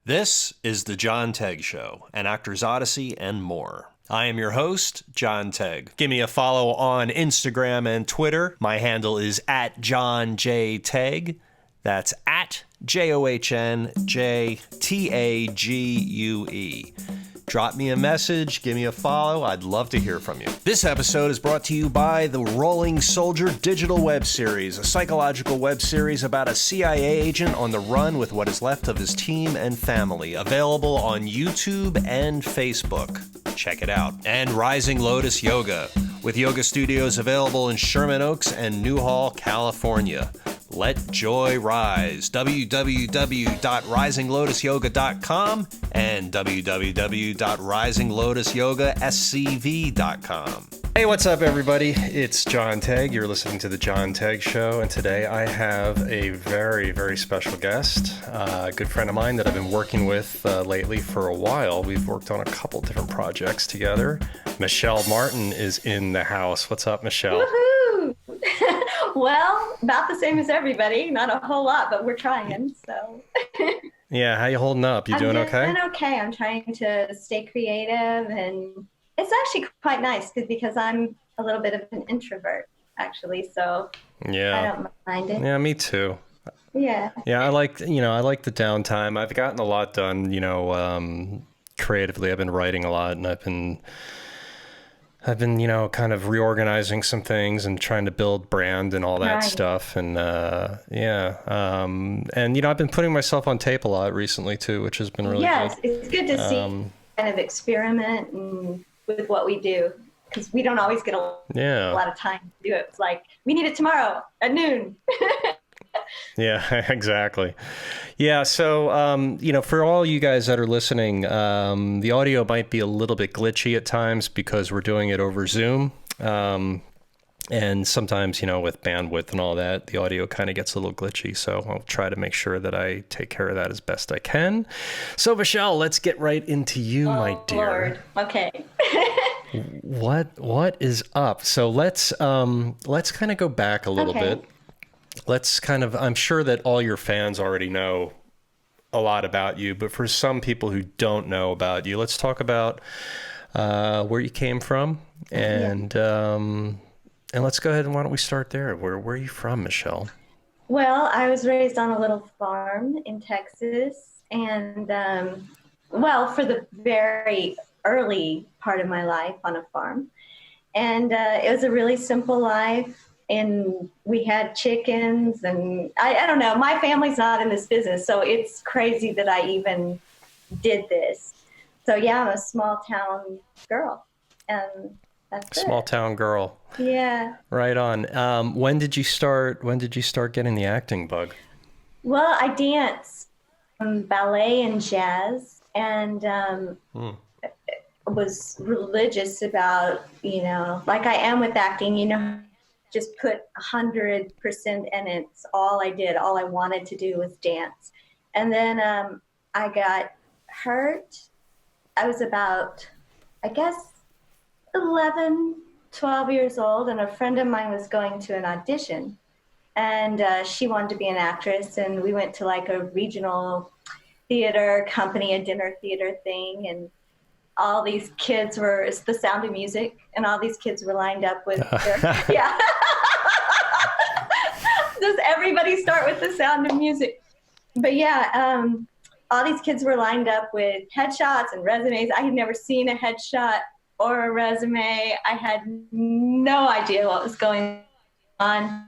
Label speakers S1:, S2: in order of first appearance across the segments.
S1: This is the John Tague Show, an Actor's Odyssey and more. I am your host, John Tague. Give me a follow on Instagram and Twitter. My handle is at John J. Tague. That's at JOHNJTAGUE. Drop me a message, give me a follow. I'd love to hear from you. This episode is brought to you by the Rolling Soldier digital web series, a psychological web series about a CIA agent on the run with what is left of his team and family. Available on YouTube and Facebook. Check it out. And Rising Lotus Yoga, with yoga studios available in Sherman Oaks and Newhall, California. Let joy rise. www.risinglotusyoga.com and www.risinglotusyogascv.com. Hey, what's up, everybody? It's John Tague. You're listening to The John Tague Show, and today I have a very, very special guest, a good friend of mine that I've been working with lately for a while. We've worked on a couple different projects together. Michele Martin is in the house. What's up, Michele?
S2: Woohoo! Well, about the same as everybody. Not a whole lot, but we're trying, so.
S1: Yeah, how you holding up? You doing okay?
S2: I'm doing okay. I'm trying to stay creative, and it's actually quite nice because I'm a little bit of an introvert, actually, so
S1: yeah.
S2: I don't mind it.
S1: Yeah, me too.
S2: Yeah.
S1: Yeah, I like the downtime. I've gotten a lot done, creatively. I've been writing a lot, and I've been kind of reorganizing some things and trying to build brand and all that stuff. And, and, I've been putting myself on tape a lot recently too, which has been really good.
S2: Yes, it's good to see kind of experiment with what we do, because we don't always get a lot of time to do it. It's like, we need it tomorrow at noon.
S1: Yeah, exactly. Yeah, so, for all you guys that are listening, the audio might be a little bit glitchy at times because we're doing it over Zoom. And sometimes, with bandwidth and all that, the audio kind of gets a little glitchy. So I'll try to make sure that I take care of that as best I can. So, Michele, let's get right into you, my dear.
S2: Lord. Okay.
S1: What is up? So let's kind of go back a little bit. I'm sure that all your fans already know a lot about you, but for some people who don't know about you, let's talk about where you came from, and let's go ahead and why don't we start there? Where are you from, Michele?
S2: Well, I was raised on a little farm in Texas, and for the very early part of my life on a farm, and it was a really simple life. And we had chickens, and I don't know, my family's not in this business, so it's crazy that I even did this. So yeah, I'm a small town girl, and that's
S1: Small town girl.
S2: Yeah.
S1: Right on. When did you start getting the acting bug?
S2: Well, I danced ballet and jazz, and was religious about, like I am with acting, just put 100% and it's all I did. All I wanted to do was dance. And then I got hurt. I was about, 11, 12 years old, and a friend of mine was going to an audition, and she wanted to be an actress, and we went to like a regional theater company, a dinner theater thing, and all these kids it's The Sound of Music, and all these kids were lined up with yeah. Does everybody start with The Sound of Music? But yeah, all these kids were lined up with headshots and resumes. I had never seen a headshot or a resume. I had no idea what was going on.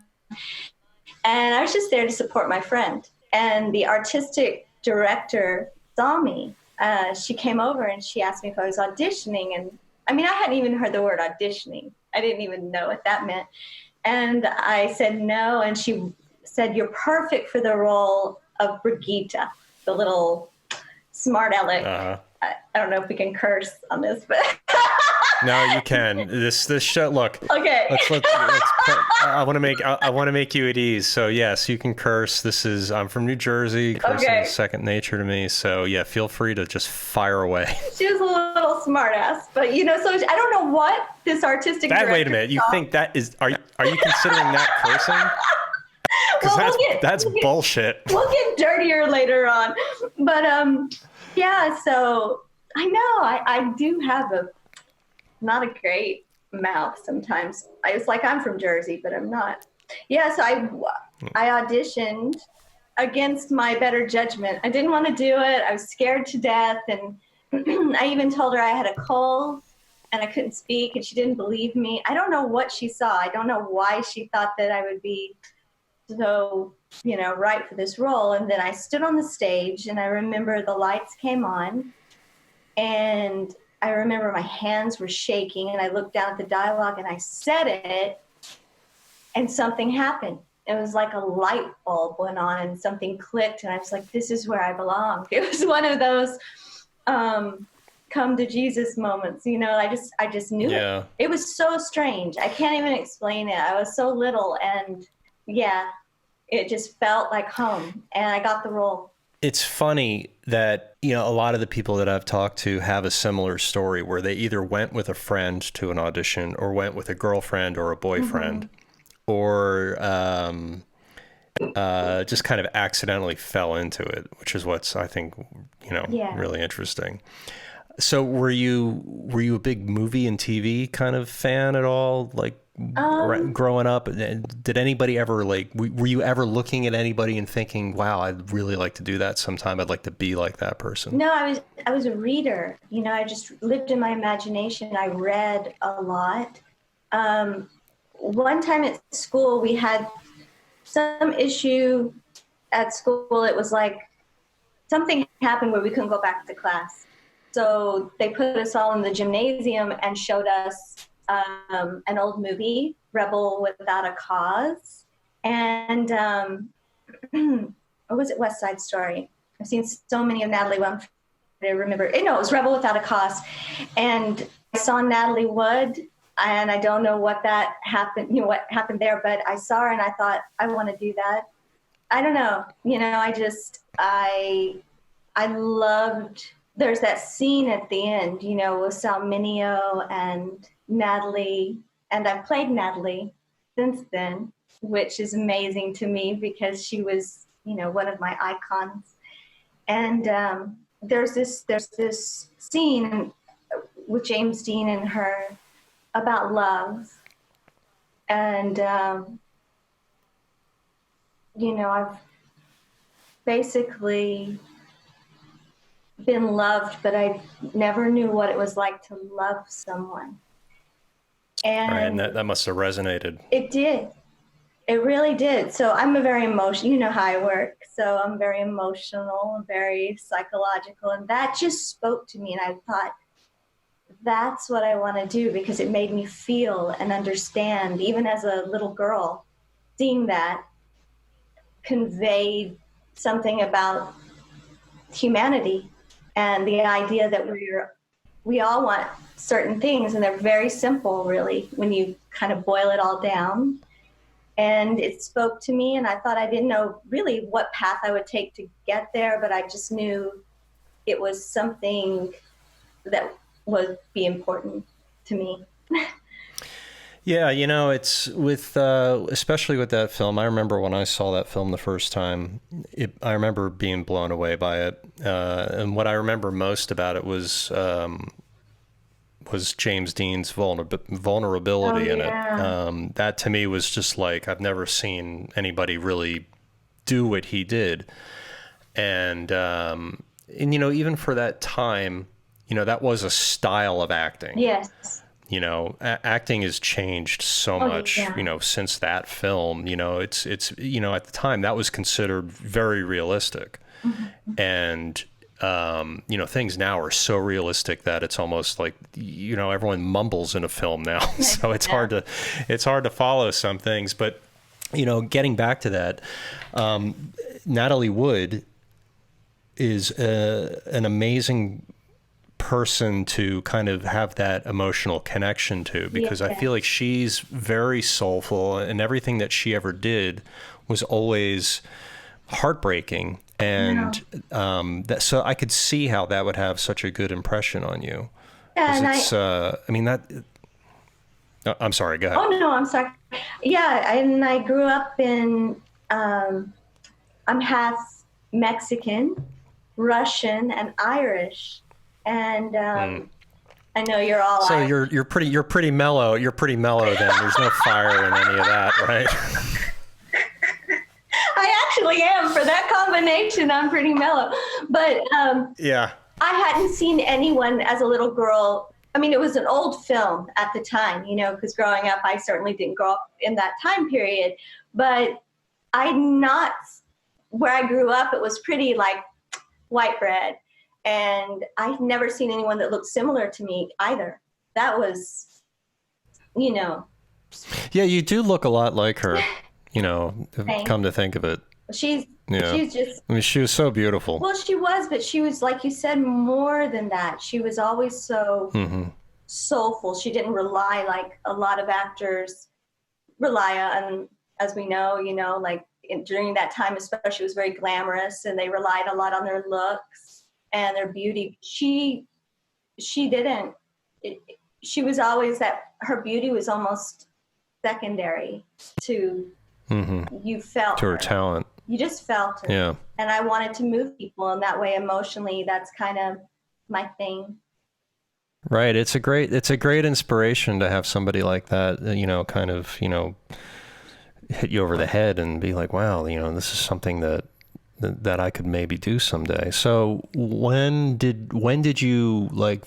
S2: And I was just there to support my friend. And the artistic director saw me. She came over and she asked me if I was auditioning. And I hadn't even heard the word auditioning. I didn't even know what that meant. And I said no. And she said, "You're perfect for the role of Brigitte, the little smart aleck." I don't know if we can curse on this, but
S1: no, you can. This show. Look.
S2: Okay.
S1: I want to make you at ease. So yes, you can curse. I'm from New Jersey. Cursing is second nature to me. So yeah, feel free to just fire away.
S2: She was a little smart ass, but so I don't know what this artistic director
S1: wait a minute. You think that is? Are you considering that cursing? because
S2: Well,
S1: that's bullshit.
S2: We'll get dirtier later on. But yeah, so I know I do have not a great mouth sometimes. It's like I'm from Jersey, but I'm not. Yeah, so I auditioned against my better judgment. I didn't want to do it. I was scared to death, and I even told her I had a cold and I couldn't speak, and she didn't believe me. I don't know what she saw. I don't know why she thought that I would be so, right for this role. And then I stood on the stage, and I remember the lights came on, and I remember my hands were shaking, and I looked down at the dialogue, and I said it, and something happened. It was like a light bulb went on, and something clicked, and I was like, this is where I belong. It was one of those come to Jesus moments, I just knew it. It was so strange. I can't even explain it. I was so little, and yeah, it just felt like home, and I got the role.
S1: It's funny that, a lot of the people that I've talked to have a similar story where they either went with a friend to an audition or went with a girlfriend or a boyfriend, or just kind of accidentally fell into it, which is what's, I think, really interesting. So were you a big movie and TV kind of fan at all? Like growing up, did anybody ever were you ever looking at anybody and thinking, wow, I'd really like to do that sometime. I'd like to be like that person.
S2: No, I was a reader. I just lived in my imagination. I read a lot. One time at school, we had some issue at school. It was like something happened where we couldn't go back to class. So they put us all in the gymnasium and showed us an old movie, Rebel Without a Cause. And or was it West Side Story? I've seen so many of Natalie Wood. I remember. No, it was Rebel Without a Cause. And I saw Natalie Wood, and I don't know what what happened there, but I saw her and I thought, I want to do that. I don't know. I loved, there's that scene at the end, with Salminio and Natalie, and I've played Natalie since then, which is amazing to me because she was, one of my icons. And there's this scene with James Dean and her about love. And, I've basically been loved, but I never knew what it was like to love someone. And
S1: that must have resonated.
S2: It did. It really did. So I'm a very emotional, you know how I work. So I'm very emotional and very psychological. And that just spoke to me. And I thought, that's what I want to do, because it made me feel and understand, even as a little girl, seeing that conveyed something about humanity and the idea that we all want certain things, and they're very simple, really, when you kind of boil it all down. And it spoke to me, and I thought, I didn't know really what path I would take to get there, but I just knew it was something that would be important to me.
S1: Yeah, it's with, especially with that film. I remember when I saw that film the first time, I remember being blown away by it. And what I remember most about it was James Dean's vulnerability in it. That to me was just like, I've never seen anybody really do what he did. And even for that time, that was a style of acting.
S2: Yes.
S1: Acting has changed so much, since that film. It's at the time that was considered very realistic. Mm-hmm. And, things now are so realistic that it's almost like, everyone mumbles in a film now. So it's hard to follow some things. But, getting back to that, Natalie Wood is an amazing person to kind of have that emotional connection to, because I feel like she's very soulful, and everything that she ever did was always heartbreaking. And so I could see how that would have such a good impression on you. Yeah, and I'm sorry, go ahead.
S2: Oh, no, I'm sorry. Yeah, and I grew up in I'm half Mexican, Russian, and Irish, and I know you're all
S1: So
S2: Irish.
S1: you're pretty mellow. You're pretty mellow then. There's no fire in any of that, right?
S2: I actually am. For that combination, I'm pretty mellow. But
S1: Yeah.
S2: I hadn't seen anyone as a little girl. I mean, it was an old film at the time, you know, because growing up, I certainly didn't grow up in that time period. But where I grew up, it was pretty like white bread. And I've never seen anyone that looked similar to me either. That was, you know.
S1: Yeah, you do look a lot like her, you know,
S2: Thanks.
S1: come to think of it.
S2: She's just,
S1: I mean, she was so beautiful.
S2: well, she was, but she was, like you said, more than that. She was always so soulful. She didn't rely like a lot of actors rely on, as we know, you know, like during that time, especially, it was very glamorous and they relied a lot on their looks and their beauty. She didn't. She was always that, her beauty was almost secondary to, you felt
S1: to her talent.
S2: You just felt it.
S1: Yeah.
S2: And I wanted to move people in that way emotionally. That's kind of my thing.
S1: Right. It's a great inspiration to have somebody like that, you know, kind of, you know, hit you over the head and be like, wow, you know, this is something that I could maybe do someday. So when did you like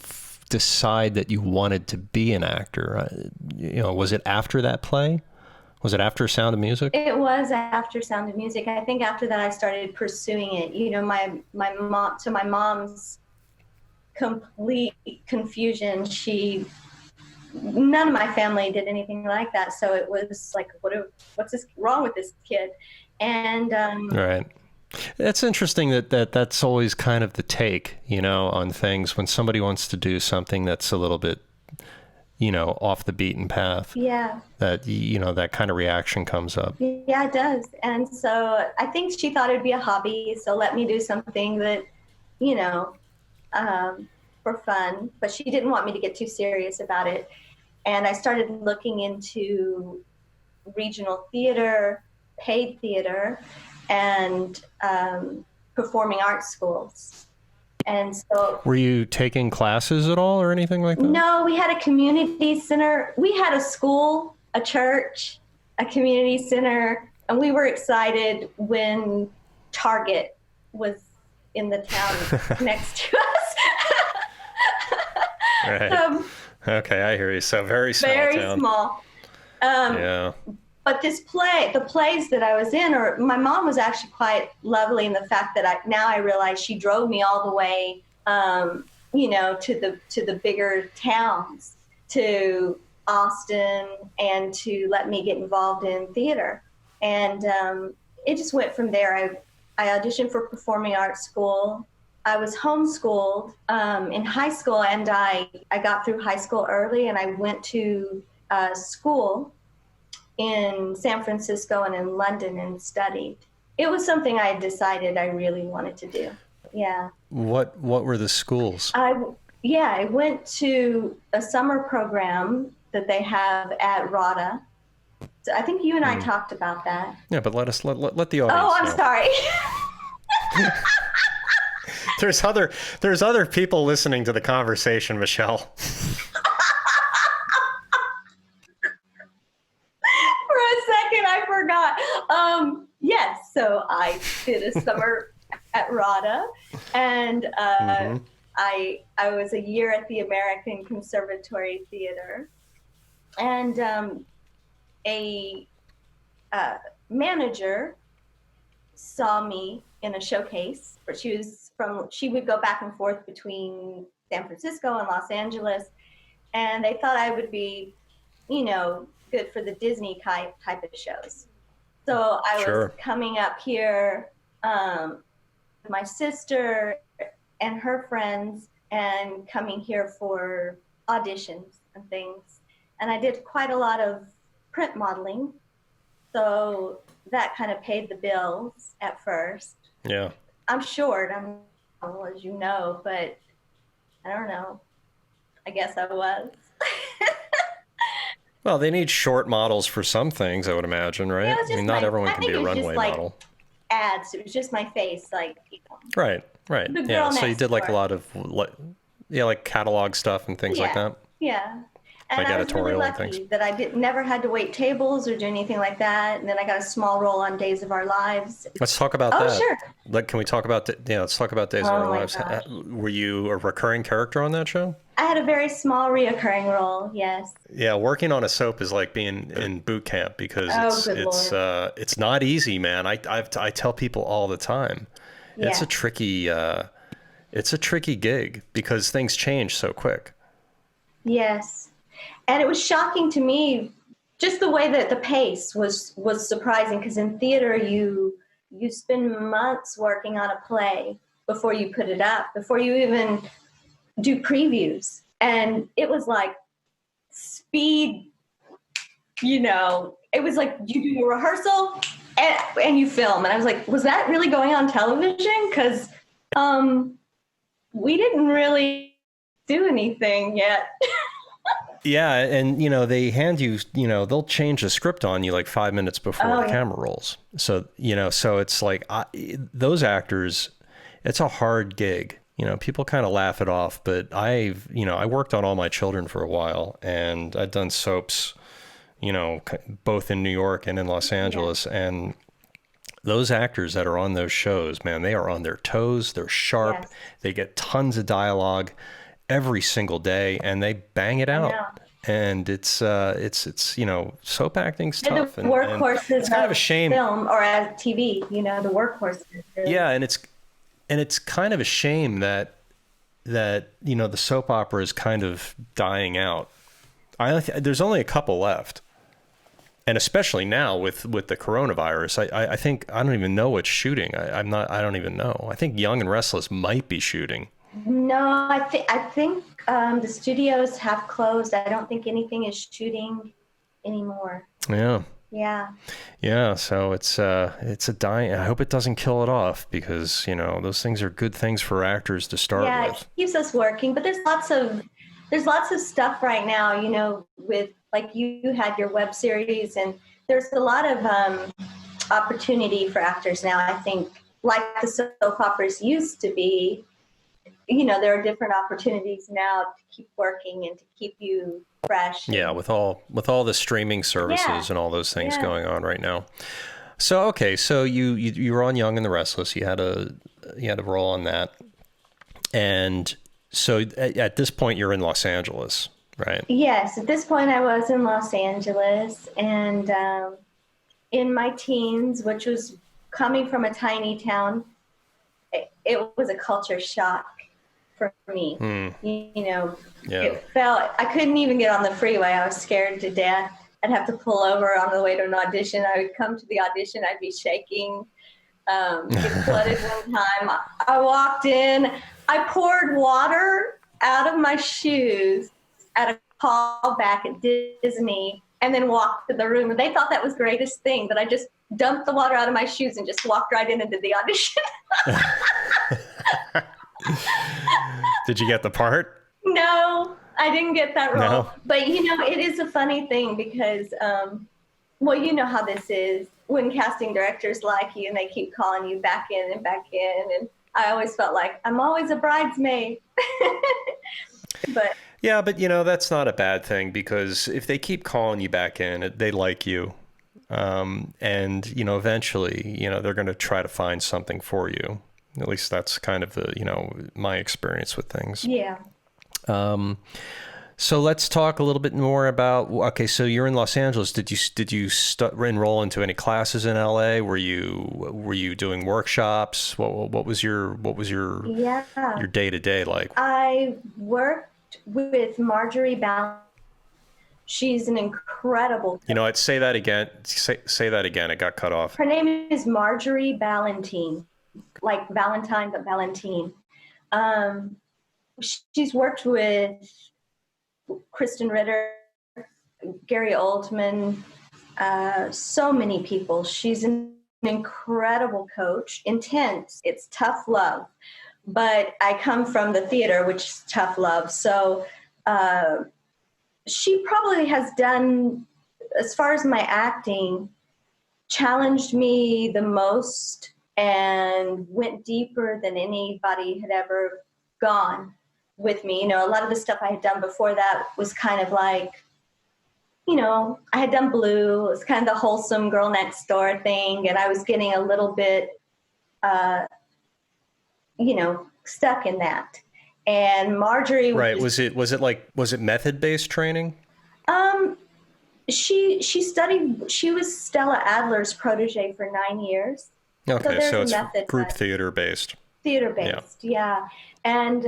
S1: decide that you wanted to be an actor? You know, was it after that play? Was it after Sound of Music?
S2: It was after Sound of Music. I think after that I started pursuing it. You know, my mom, to my mom's complete confusion, none of my family did anything like that. So it was like, what's this wrong with this kid? And
S1: right. It's interesting that's always kind of the take, you know, on things when somebody wants to do something that's a little bit, you know, off the beaten path.
S2: Yeah.
S1: That, you know, that kind of reaction comes up.
S2: Yeah, it does. And so I think she thought it'd be a hobby. So let me do something that, you know, for fun. But she didn't want me to get too serious about it. And I started looking into regional theater, paid theater, and performing arts schools. And so,
S1: were you taking classes at all or anything like that?
S2: No, we had a community center. We had a school, a church, a community center, and we were excited when Target was in the town next to us.
S1: Right. Okay, I hear you. So very small
S2: very
S1: town.
S2: Small.
S1: Yeah.
S2: But the plays that I was in, or my mom was actually quite lovely in the fact that now I realize she drove me all the way, you know, to the bigger towns, to Austin, and to let me get involved in theater. And it just went from there. I auditioned for performing arts school. I was homeschooled in high school, and I got through high school early, and I went to school in San Francisco and in London and studied. It was something I decided I really wanted to do. Yeah.
S1: What were the schools?
S2: I went to a summer program that they have at RADA. So I think you and I talked about that.
S1: Yeah, but let the audience
S2: Oh, I'm
S1: know.
S2: sorry.
S1: There's other people listening to the conversation, Michele.
S2: I forgot. Yes, so I did a summer at RADA, and I was a year at the American Conservatory Theater, and a manager saw me in a showcase. She would go back and forth between San Francisco and Los Angeles, and they thought I would be, you know, good for the Disney type of shows. So I was coming up here with my sister and her friends and coming here for auditions and things. And I did quite a lot of print modeling. So that kind of paid the bills at first.
S1: Yeah.
S2: I'm short, as you know, but I don't know. I guess I was.
S1: Well, they need short models for some things, I would imagine, right?
S2: It was
S1: I mean,
S2: just
S1: not
S2: my,
S1: everyone
S2: I
S1: can
S2: think
S1: be
S2: it
S1: a
S2: was
S1: runway
S2: just like
S1: model.
S2: ads. It was just my face, like,
S1: Right.
S2: the
S1: Yeah.
S2: girl
S1: So you
S2: next
S1: did like a
S2: door.
S1: lot of, like catalog stuff and things like
S2: Yeah,
S1: that,
S2: yeah. And
S1: like
S2: I was really
S1: editorial and things.
S2: lucky that I never had to wait tables or do anything like that. And then I got a small role on Days of Our Lives.
S1: Let's talk about
S2: Oh,
S1: that.
S2: sure.
S1: Like, can we talk about, let's talk about Days of
S2: Oh
S1: Our
S2: my
S1: Lives.
S2: gosh.
S1: Were you a recurring character on that show?
S2: I had a very small reoccurring role, yes.
S1: Yeah, working on a soap is like being in boot camp because
S2: Oh, good Lord.
S1: it's not easy, man. I tell people all the time, it's
S2: Yeah.
S1: a tricky gig because things change so quick.
S2: Yes. And it was shocking to me, just the way that the pace was surprising, because in theater you spend months working on a play before you put it up, before you even do previews. And it was like speed, it was like you do a rehearsal and you film. And I was like, was that really going on television? Because we didn't really do anything yet.
S1: Yeah, and they hand you, they'll change the script on you like 5 minutes before the camera rolls. So so it's like those actors, it's a hard gig. People kind of laugh it off, but I worked on All My Children for a while, and I've done soaps, both in New York and in Los Angeles, and those actors that are on those shows, man, they are on their toes. They're sharp.
S2: Yes.
S1: They get tons of dialogue every single day, and they bang it out. And it's soap acting's tough.
S2: The workhorses
S1: and it's kind of a shame.
S2: Film or as TV, the workhorses.
S1: Yeah, and it's kind of a shame that the soap opera is kind of dying out. There's only a couple left. And especially now with the coronavirus, I think I don't even know what's shooting. I don't even know. I think Young and Restless might be shooting.
S2: No, I think the studios have closed. I don't think anything is shooting anymore.
S1: Yeah.
S2: Yeah.
S1: Yeah. So it's a dying. I hope it doesn't kill it off, because those things are good things for actors to start with.
S2: Yeah, it keeps us working. But there's lots of stuff right now. With like you had your web series, and there's a lot of opportunity for actors now. I think like the soap operas used to be. There are different opportunities now to keep working and to keep you fresh.
S1: Yeah, with all the streaming services and all those things going on right now. So okay, so you were on Young and the Restless. You had a role on that, and so at this point you're in Los Angeles, right?
S2: Yes, at this point I was in Los Angeles, and in my teens, which was coming from a tiny town, it was a culture shock for me. It felt, I couldn't even get on the freeway. I was scared to death. I'd have to pull over on the way to an audition. I would come to the audition, I'd be shaking, get flooded one time. I walked in, I poured water out of my shoes at a callback at Disney, and then walked to the room. And they thought that was the greatest thing, that I just dumped the water out of my shoes and just walked right in and did the audition.
S1: Did you get the part?
S2: No, I didn't get that role.
S1: No.
S2: But, it is a funny thing because, you know how this is when casting directors like you and they keep calling you back in and back in. And I always felt like I'm always a bridesmaid. But
S1: yeah, but that's not a bad thing, because if they keep calling you back in, they like you. And, eventually, they're going to try to find something for you. At least that's kind of my experience with things.
S2: yeah.
S1: So let's talk a little bit more about, okay, so you're in Los Angeles. Did you enroll into any classes in LA? Were you doing workshops? What was your day to day like?
S2: I worked with Marjorie Ballard. She's an incredible coach.
S1: Say that again. Say that again. It got cut off.
S2: Her name is Marjorie Ballantine, like Valentine, but Ballantine. She's worked with Kristen Ritter, Gary Oldman, so many people. She's an incredible coach, intense. It's tough love. But I come from the theater, which is tough love. So she probably has done, as far as my acting, challenged me the most and went deeper than anybody had ever gone with me. You know, a lot of the stuff I had done before that was kind of like, you know, I had done Blue. It was kind of the wholesome girl next door thing. And I was getting a little bit, you know, stuck in that. And Marjorie
S1: Right. Was it method-based training?
S2: She studied, she was Stella Adler's protege for 9 years.
S1: Okay, so it's
S2: method,
S1: group theater-based.
S2: Theater-based, yeah. And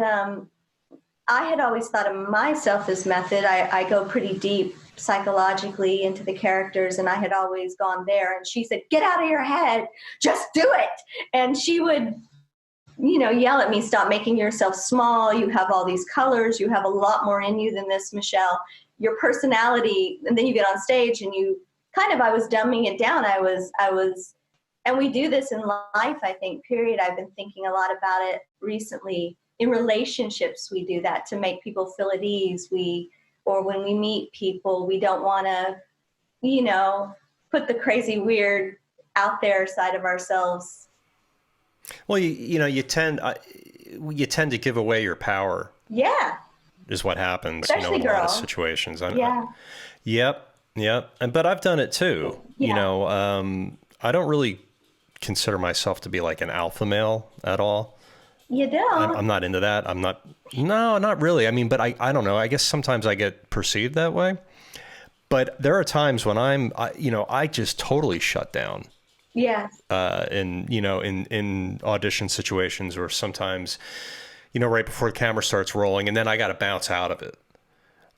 S2: I had always thought of myself as method. I go pretty deep psychologically into the characters, and I had always gone there. And she said, get out of your head, just do it. And she would, you know, yell at me, stop making yourself small. You have all these colors. You have a lot more in you than this, Michele. Your personality, and then you get on stage and you kind of, I was dumbing it down. I was, and we do this in life, I think, period. I've been thinking a lot about it recently. In relationships, we do that to make people feel at ease. Or when we meet people, we don't want to, you know, put the crazy, weird out there side of ourselves.
S1: Well, you tend to give away your power.
S2: Yeah.
S1: Is what happens,
S2: Especially
S1: in a lot of situations.
S2: Yeah.
S1: Yep. But I've done it too.
S2: Yeah.
S1: You know, I don't really consider myself to be like an alpha male at all.
S2: You don't?
S1: I'm not into that. No, not really. I mean, but I don't know. I guess sometimes I get perceived that way. But there are times when I just totally shut down.
S2: Yeah.
S1: In audition situations, or sometimes, you know, right before the camera starts rolling, and then I got to bounce out of it.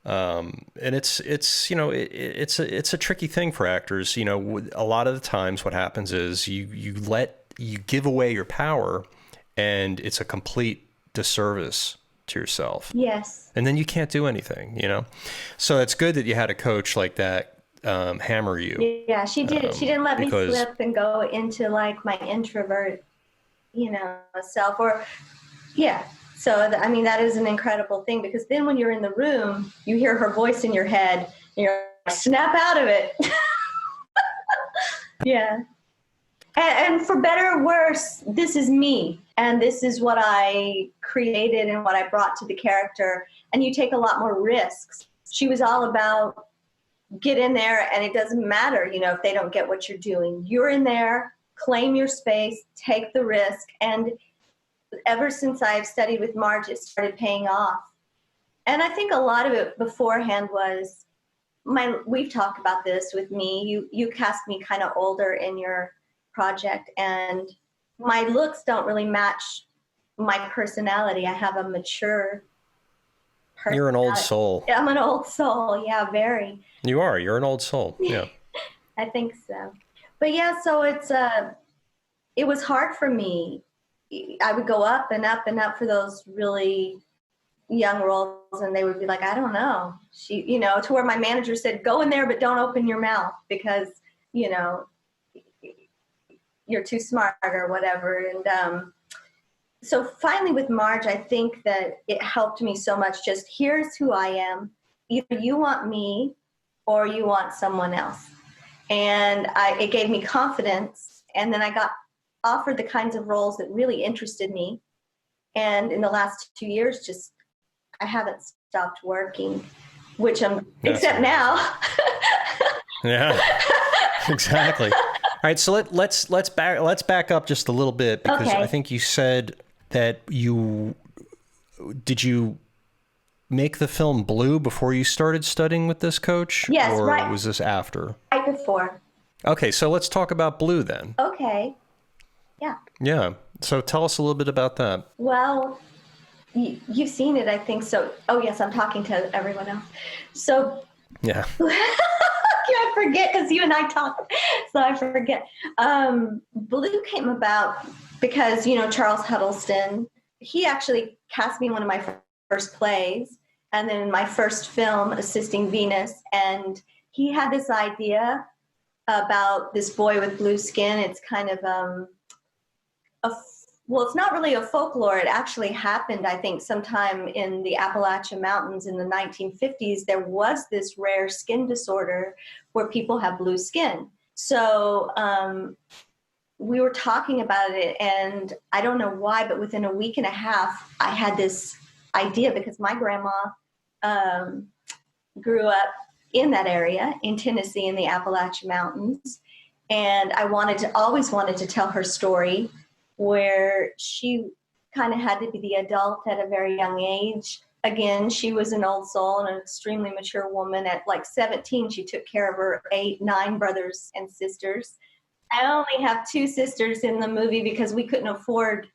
S1: And it's you know, it's a tricky thing for actors. You know, a lot of the times what happens is you give away your power, and it's a complete disservice to yourself.
S2: Yes.
S1: And then you can't do anything, you know? So it's good that you had a coach like that hammer you.
S2: Yeah, she did. She didn't let me slip and go into like my introvert, you know, self. Or, yeah. So, I mean, that is an incredible thing, because then when you're in the room, you hear her voice in your head, and you're like, snap out of it. Yeah. And for better or worse, this is me. And this is what I created and what I brought to the character. And you take a lot more risks. She was all about get in there, and it doesn't matter, you know, if they don't get what you're doing. You're in there, claim your space, take the risk. And ever since I've studied with Marge, it started paying off. And I think a lot of it beforehand was we've talked about this with me. You cast me kind of older in your project, and my looks don't really match my personality. I have a mature personality.
S1: You're an old soul.
S2: I'm an old soul. Yeah, very.
S1: You are. You're an old soul. Yeah.
S2: I think so. But yeah, so it was hard for me. I would go up and up and up for those really young roles, and they would be like, I don't know. You know, to where my manager said, go in there, but don't open your mouth, because, you know, you're too smart or whatever. And so finally with Marge, I think that it helped me so much. Just, here's who I am. Either you want me or you want someone else. And it gave me confidence. And then I got offered the kinds of roles that really interested me. And in the last 2 years, just, I haven't stopped working, which except now.
S1: Yeah, exactly. All right, so let's back up just a little bit, because okay. I think you said that did you make the film Blue before you started studying with this coach?
S2: Yes,
S1: or
S2: right.
S1: Was this after?
S2: Right before.
S1: Okay, so let's talk about Blue then.
S2: Okay. Yeah.
S1: Yeah. So tell us a little bit about that.
S2: Well, you've seen it, I think. So, oh yes, I'm talking to everyone else. So. Yeah. I forget, because you and I talk, so I forget. Blue came about because, you know, Charles Huddleston, he actually cast me in one of my first plays, and then in my first film, assisting Venus, and he had this idea about this boy with blue skin. It's kind of Well, it's not really a folklore. It actually happened, I think, sometime in the Appalachian Mountains in the 1950s. There was this rare skin disorder where people have blue skin. So we were talking about it, and I don't know why, but within a week and a half, I had this idea because my grandma grew up in that area in Tennessee in the Appalachian Mountains. And I always wanted to tell her story where she kind of had to be the adult at a very young age. Again, she was an old soul and an extremely mature woman. At like 17, she took care of her 9 brothers and sisters. I only have 2 sisters in the movie because we couldn't afford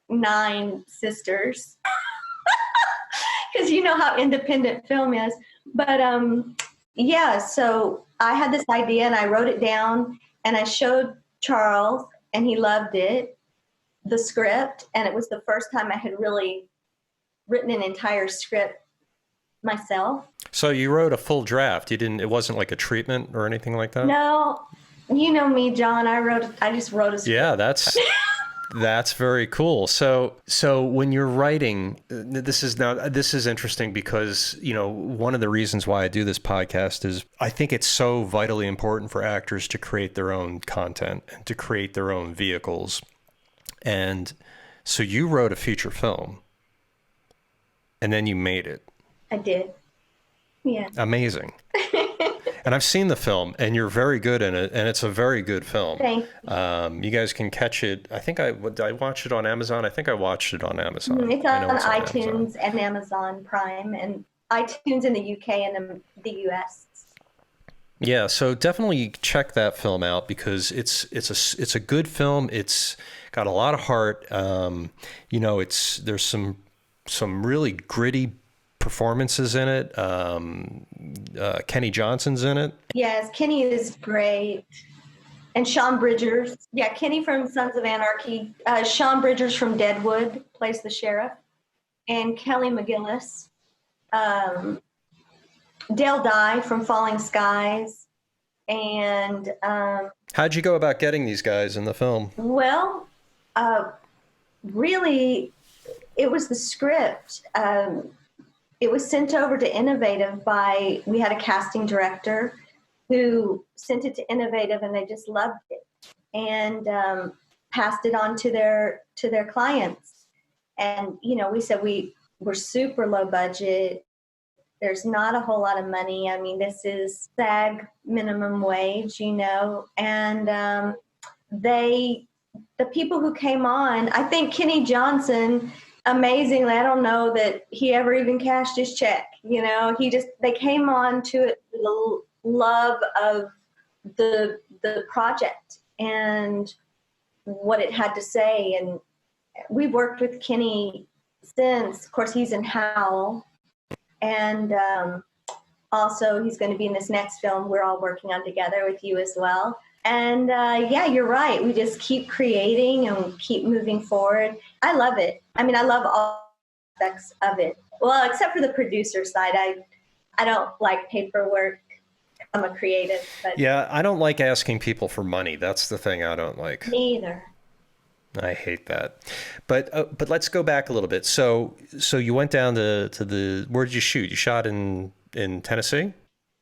S2: 9 sisters. Because you know how independent film is. But yeah, so I had this idea and I wrote it down and I showed Charles and he loved it, the script. And it was the first time I had really written an entire script myself.
S1: So you wrote a full draft. It wasn't like a treatment or anything like that?
S2: No, you know me, John. I just wrote a script.
S1: Yeah, that's very cool. So when you're writing, this is interesting because, you know, one of the reasons why I do this podcast is I think it's so vitally important for actors to create their own content and to create their own vehicles. And so you wrote a feature film and then you made it.
S2: I did. Yeah.
S1: Amazing. And I've seen the film, and you're very good in it, and it's a very good film.
S2: Thank
S1: you. You guys can catch it. I think I watched it on Amazon. I think I watched it on Amazon.
S2: It's on iTunes and Amazon Prime, and iTunes in the UK and the US.
S1: Yeah, so definitely check that film out because it's a good film. It's got a lot of heart. You know, there's some really gritty performances in it. Kenny Johnson's in it.
S2: Yes, Kenny is great. And Sean Bridgers. Yeah, Kenny from Sons of Anarchy. Sean Bridgers from Deadwood plays the sheriff. And Kelly McGillis. Dale Dye from Falling Skies. And
S1: how'd you go about getting these guys in the film?
S2: Well, really, it was the script. It was sent over to Innovative we had a casting director who sent it to Innovative and they just loved it and passed it on to their clients. And, you know, we said we're super low budget. There's not a whole lot of money. I mean, this is SAG minimum wage, you know, and the people who came on, I think Kenny Johnson, amazingly, I don't know that he ever even cashed his check. You know, they came on to it with the love of the project and what it had to say. And we've worked with Kenny since. Of course, he's in Howl. And also he's going to be in this next film we're all working on together with you as well. And yeah, you're right. We just keep creating and keep moving forward. I love it. I mean, I love all aspects of it. Well, except for the producer side. I don't like paperwork. I'm a creative. But
S1: yeah, I don't like asking people for money. That's the thing I don't like.
S2: Me either.
S1: I hate that. But let's go back a little bit. So you went down to where did you shoot? You shot in Tennessee?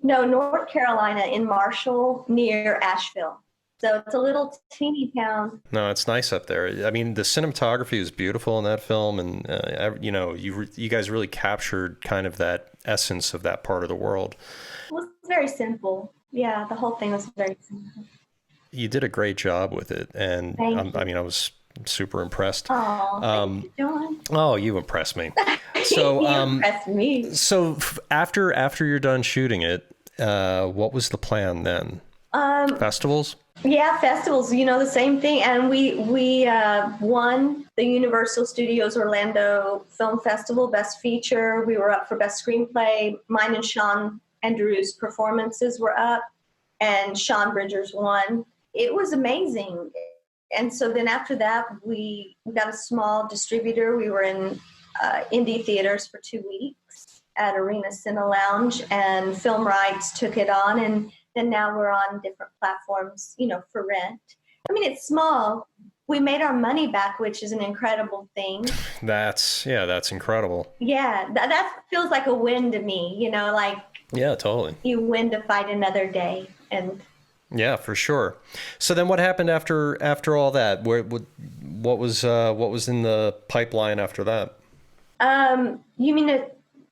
S2: No, North Carolina, in Marshall, near Asheville. So it's a little teeny town.
S1: No, it's nice up there. I mean, the cinematography is beautiful in that film, and you know, you guys really captured kind of that essence of that part of the world.
S2: It was very simple. Yeah, the whole thing was very simple.
S1: You did a great job with it, and I mean, I was super impressed.
S2: Oh, thank you, John.
S1: Oh, you impressed me. So
S2: you impressed me.
S1: So after you're done shooting it, what was the plan then? Festivals?
S2: Yeah, festivals. You know, the same thing. And we won the Universal Studios Orlando Film Festival Best Feature. We were up for Best Screenplay. Mine and Sean and Drew's performances were up, and Sean Bridgers won. It was amazing. And so then after that, we got a small distributor. We were in indie theaters for 2 weeks at Arena Cine Lounge, and Film Rights took it on. And then now we're on different platforms, you know, for rent. I mean, it's small, we made our money back, which is an incredible thing.
S1: That's incredible.
S2: Yeah, that feels like a win to me, you know, like
S1: Yeah, totally.
S2: you win to fight another day. And
S1: yeah, for sure. So then what happened after all that? What was in the pipeline after that?
S2: You mean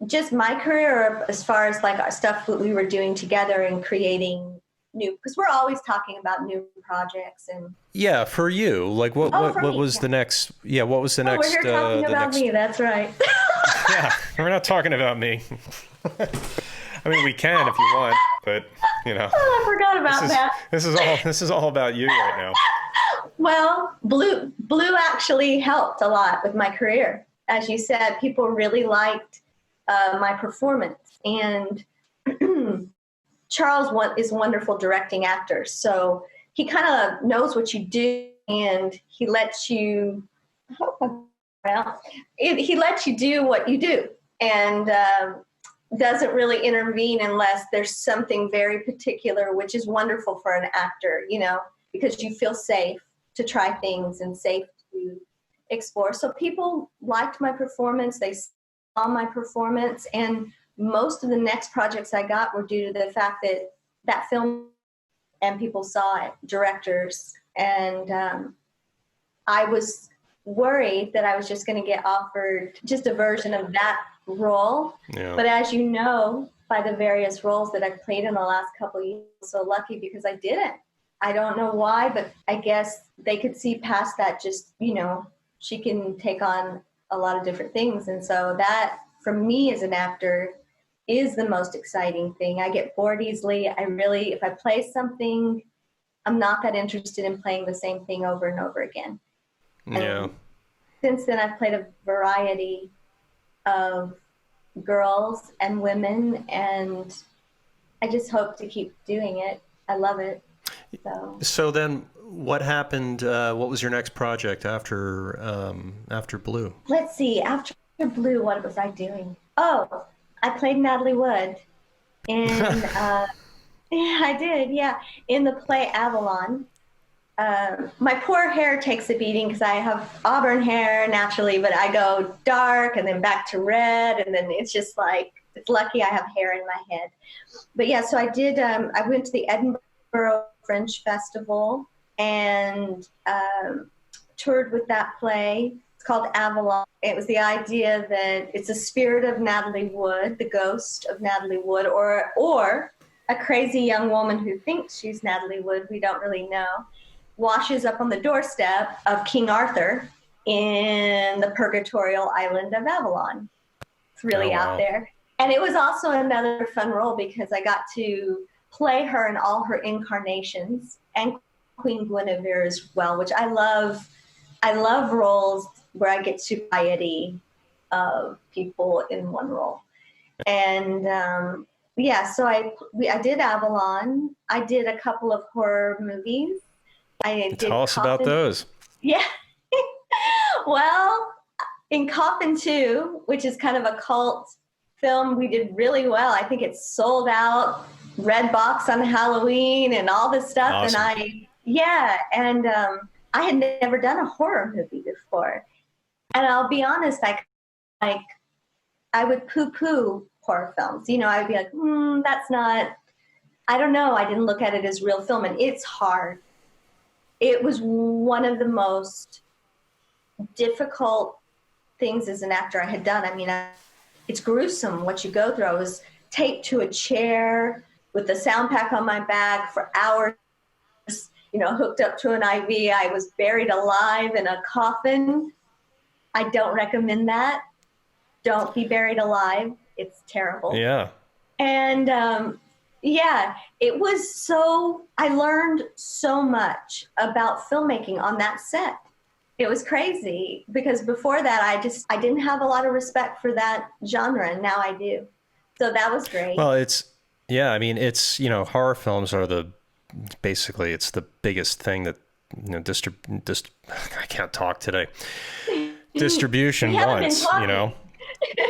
S2: just my career, or as far as like our stuff that we were doing together and creating new, because we're always talking about new projects and
S1: yeah, for you, like what was the next? Yeah, what was the next?
S2: We're here talking about me. That's right.
S1: yeah, we're not talking about me. I mean, we can if you want, but you know.
S2: Oh, I forgot about that.
S1: This is all about you right now.
S2: Well, Blue actually helped a lot with my career. As you said, people really liked my performance, and Charles is a wonderful directing actor, so he kind of knows what you do, and he lets you. He lets you do what you do, and doesn't really intervene unless there's something very particular, which is wonderful for an actor, you know, because you feel safe to try things and safe to explore. So people liked my performance. They saw my performance, and most of the next projects I got were due to the fact that that film and people saw it, directors. And I was worried that I was just going to get offered just a version of that role.
S1: Yeah.
S2: But as you know, by the various roles that I've played in the last couple of years, I'm so lucky because I didn't. I don't know why, but I guess they could see past that, just, you know, she can take on a lot of different things. And so that, for me as an actor, is the most exciting thing. I get bored easily. If I play something, I'm not that interested in playing the same thing over and over again.
S1: Yeah.
S2: And since then, I've played a variety of girls and women, and I just hope to keep doing it. I love it.
S1: So then what happened? What was your next project after Blue?
S2: Let's see. After Blue, what was I doing? Oh, I played Natalie Wood in, yeah, I did. Yeah. In the play Avalon. My poor hair takes a beating because I have auburn hair naturally, but I go dark and then back to red. And then it's just like, it's lucky I have hair in my head. But yeah, so I did, I went to the Edinburgh Fringe Festival and toured with that play. It's called Avalon. It was the idea that it's a spirit of Natalie Wood, the ghost of Natalie Wood, or a crazy young woman who thinks she's Natalie Wood, we don't really know, washes up on the doorstep of King Arthur in the purgatorial island of Avalon. It's really out there. And it was also another fun role because I got to play her in all her incarnations, and Queen Guinevere as well, which I love. I love roles where I get variety of people in one role. And yeah, so I did Avalon. I did a couple of horror movies.
S1: Tell us about those.
S2: Yeah. Well, in Coffin 2, which is kind of a cult film, we did really well. I think it's sold out, red box on Halloween and all this stuff.
S1: Awesome.
S2: And I had never done a horror movie before. And I'll be honest, I would poo-poo horror films. You know, I would be like, that's not, I don't know. I didn't look at it as real film, and it's hard. It was one of the most difficult things as an actor I had done. I mean, it's gruesome what you go through. I was taped to a chair with the sound pack on my back for hours, you know, hooked up to an IV. I was buried alive in a coffin. I don't recommend that. Don't be buried alive. It's terrible.
S1: Yeah.
S2: And yeah, it was I learned so much about filmmaking on that set. It was crazy because before that, I didn't have a lot of respect for that genre, and now I do. So that was great.
S1: Well, I mean, it's, you know, horror films are basically it's the biggest thing that, you know, I can't talk today. Distribution wants, you know.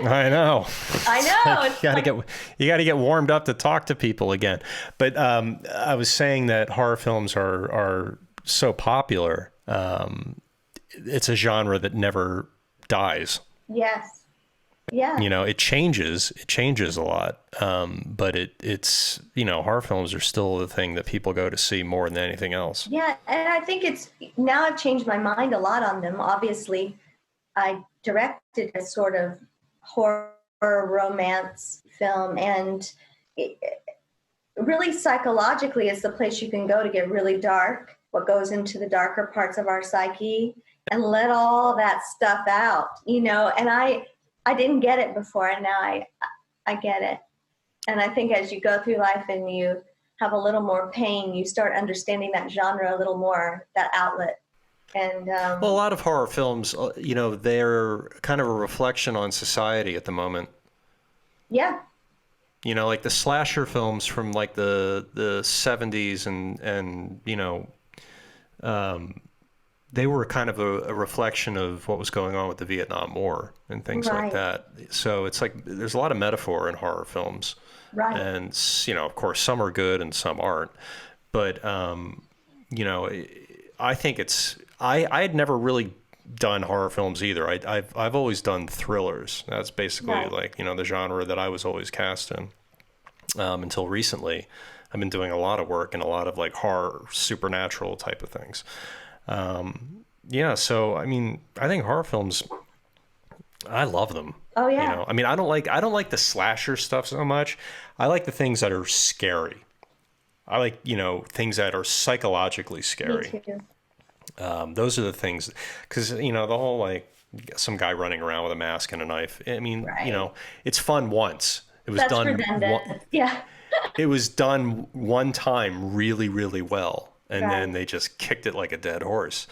S1: I know. You got to get warmed up to talk to people again. But I was saying that horror films are so popular it's a genre that never dies.
S2: Yes. Yeah.
S1: You know, it changes a lot. But it's, you know, horror films are still the thing that people go to see more than anything else.
S2: Yeah. And I think now I've changed my mind a lot on them. Obviously, I directed a sort of horror romance film, and really psychologically is the place you can go to get really dark, what goes into the darker parts of our psyche, and let all that stuff out, you know. And I didn't get it before, and now I get it. And I think as you go through life and you have a little more pain, you start understanding that genre a little more, that outlet. And
S1: well, a lot of horror films, you know, they're kind of a reflection on society at the moment.
S2: Yeah.
S1: You know, like the slasher films from like the 70s and you know, they were kind of a reflection of what was going on with the Vietnam War and things like that. So it's like there's a lot of metaphor in horror films.
S2: Right.
S1: And, you know, of course, some are good and some aren't. But, you know, I think I had never really done horror films either. I've always done thrillers. That's basically like, you know, the genre that I was always cast in. Until recently, I've been doing a lot of work in a lot of like horror, supernatural type of things. Yeah, so I mean, I think horror films, I love them.
S2: Oh yeah.
S1: You know, I mean, I don't like the slasher stuff so much. I like the things that are scary. I like, you know, things that are psychologically scary.
S2: Me too.
S1: Those are the things, because, you know, the whole like some guy running around with a mask and a knife. I mean, you know, it's fun once. It was done.
S2: Yeah.
S1: It was done one time really, really well, and then they just kicked it like a dead horse.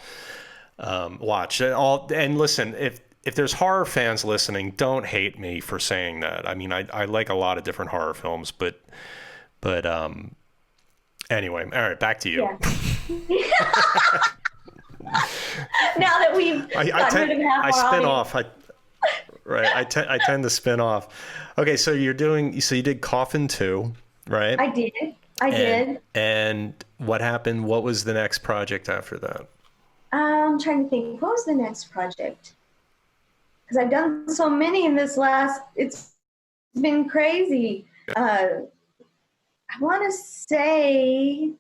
S1: Watch it all, and listen. If there's horror fans listening, don't hate me for saying that. I mean, I like a lot of different horror films, but anyway, all right, back to you.
S2: Yeah. Now that we've gotten rid of half
S1: I spin off. I tend to spin off. Okay, so you did Coffin 2, right?
S2: I did.
S1: And what happened? What was the next project after that?
S2: I'm trying to think. What was the next project? Because I've done so many in this it's been crazy. I want to say,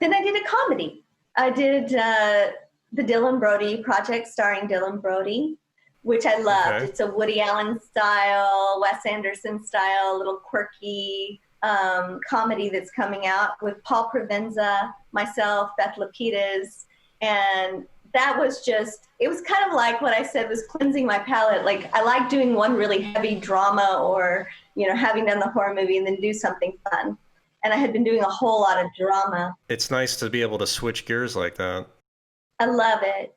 S2: then I did a comedy. I did the Dylan Brody project starring Dylan Brody, which I loved. Okay. It's a Woody Allen style, Wes Anderson style, little quirky comedy that's coming out with Paul Provenza, myself, Beth Lapidus, and that was it was kind of like what I said was cleansing my palate. Like, I like doing one really heavy drama or, you know, having done the horror movie and then do something fun. And I had been doing a whole lot of drama. It's
S1: nice to be able to switch gears like that.
S2: I love it.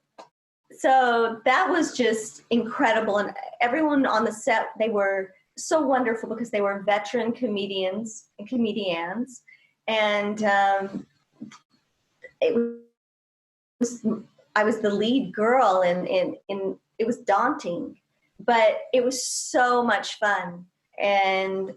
S2: So that was just incredible. And everyone on the set, they were so wonderful because they were veteran comedians and comedians. And I was the lead girl, and it was daunting, but it was so much fun. And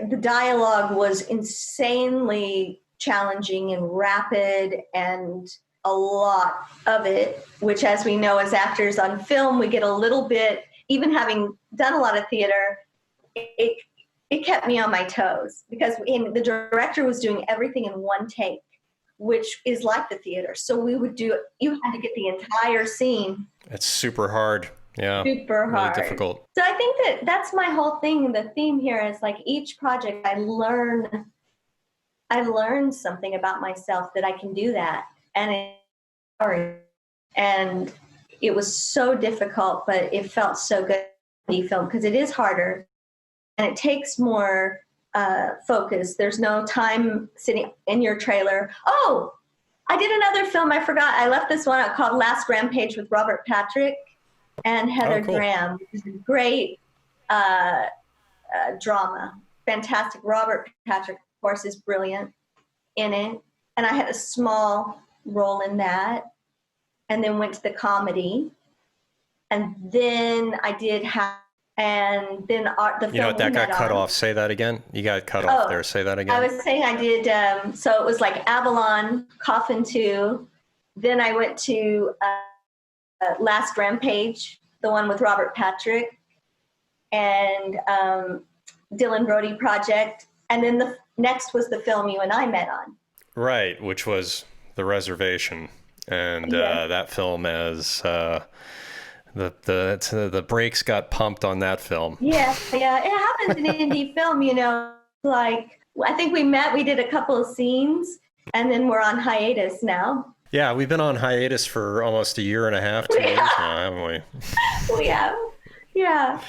S2: the dialogue was insanely challenging and rapid, and a lot of it, which, as we know as actors on film, we get a little bit, even having done a lot of theater, it kept me on my toes because the director was doing everything in one take, which is like the theater. So you had to get the entire scene.
S1: It's super hard. Yeah.
S2: Super hard.
S1: Really difficult.
S2: So I think that's my whole thing. The theme here is like each project I learn something about myself that I can do that. And it was so difficult, but it felt so good to film because it is harder and it takes more focus. There's no time sitting in your trailer. Oh, I did another film. I forgot. I left this one out called Last Rampage with Robert Patrick and Heather Graham. It's a great drama. Fantastic. Robert Patrick, of course, is brilliant in it. And I had a small role in that. And then went to the comedy. And then I did And then the film
S1: You know what? That
S2: we
S1: got
S2: met
S1: cut
S2: on.
S1: off. Say that again. You got cut off there. Say that again.
S2: I was saying I did, so it was like Avalon, Coffin 2. Then I went to Last Rampage, the one with Robert Patrick, and Dylan Brody Project. And then the next was the film you and I met on.
S1: Right, which was The Reservation. And that film as the brakes got pumped on that film.
S2: Yeah. It happens in indie film, like I think we did a couple of scenes, and then we're on hiatus now.
S1: Yeah, we've been on hiatus for almost a year and a half, 2 years now, haven't we?
S2: We have. Yeah.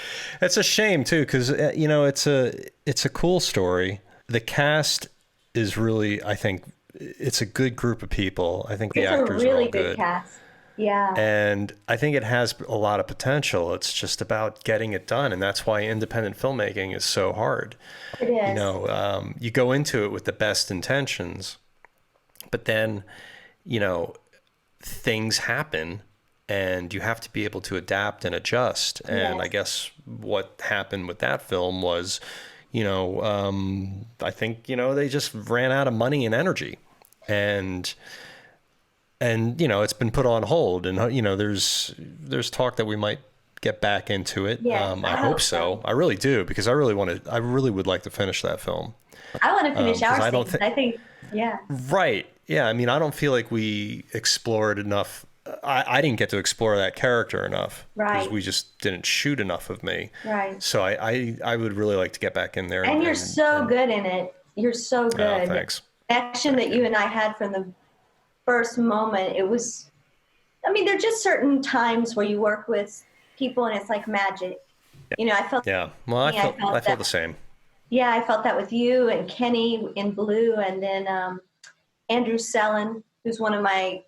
S1: It's a shame too, because it's a cool story. The cast is really, I think, it's a good group of people. I think the actors are all good.
S2: It's a really good cast. Yeah.
S1: And I think it has a lot of potential. It's just about getting it done, and that's why independent filmmaking is so hard.
S2: It is.
S1: You go into it with the best intentions, but then, things happen. And you have to be able to adapt and adjust. And yes. I guess what happened with that film was, I think, they just ran out of money and energy. And it's been put on hold. And, there's talk that we might get back into it.
S2: Yes,
S1: I hope so. I really do, because I really would like to finish that film.
S2: I want to finish our scene. I think, yeah.
S1: Right. Yeah. I mean, I don't feel like we explored enough. I didn't get to explore that character enough,
S2: right?
S1: Because we just didn't shoot enough of me,
S2: right?
S1: So I would really like to get back in there.
S2: And you're so good in it. You're so good.
S1: Oh, thanks.
S2: The action that you and I had from the first moment, it was. I mean, there are just certain times where you work with people and it's like magic.
S1: Yeah.
S2: I felt.
S1: Yeah. Well, I felt the same.
S2: Yeah, I felt that with you and Kenny in Blue, and then Andrew Sellon, who's one of my.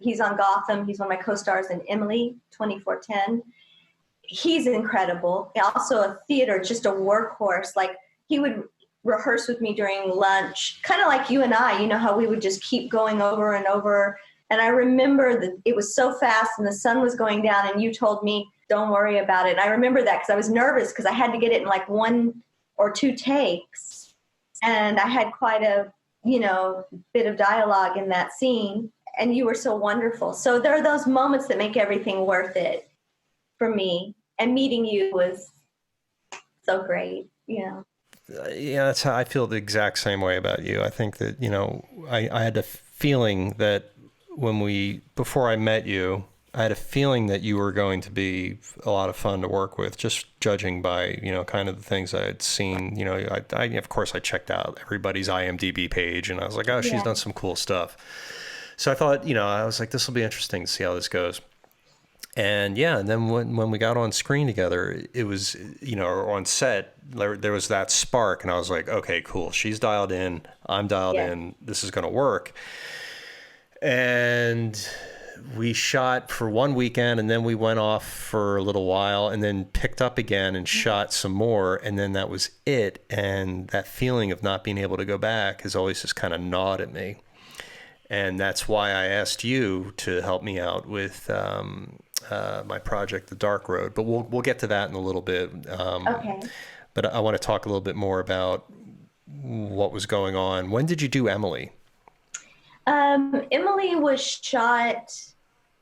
S2: He's on Gotham. He's one of my co-stars in Emily, 2410. He's incredible. Also a theater, just a workhorse. Like he would rehearse with me during lunch, kind of like you and I, how we would just keep going over and over. And I remember that it was so fast and the sun was going down and you told me, don't worry about it. And I remember that because I was nervous because I had to get it in like 1 or 2 takes. And I had quite a, bit of dialogue in that scene. And you were so wonderful. So there are those moments that make everything worth it for me. And meeting you was so great, Yeah,
S1: that's how I feel the exact same way about you. I think that, I had a feeling that before I met you, I had a feeling that you were going to be a lot of fun to work with, just judging by, kind of the things I had seen. I of course, I checked out everybody's IMDb page and I was like, oh, she's done some cool stuff. So I thought, I was like, this will be interesting to see how this goes. And and then when we got on screen together, it was, or on set, there was that spark. And I was like, okay, cool. She's dialed in. I'm dialed in. This is going to work. And we shot for one weekend and then we went off for a little while and then picked up again and shot some more. And then that was it. And that feeling of not being able to go back has always just kind of gnawed at me. And that's why I asked you to help me out with my project, The Dark Road. But we'll get to that in a little bit.
S2: Okay.
S1: But I want to talk a little bit more about what was going on. When did you do Emily?
S2: Emily was shot,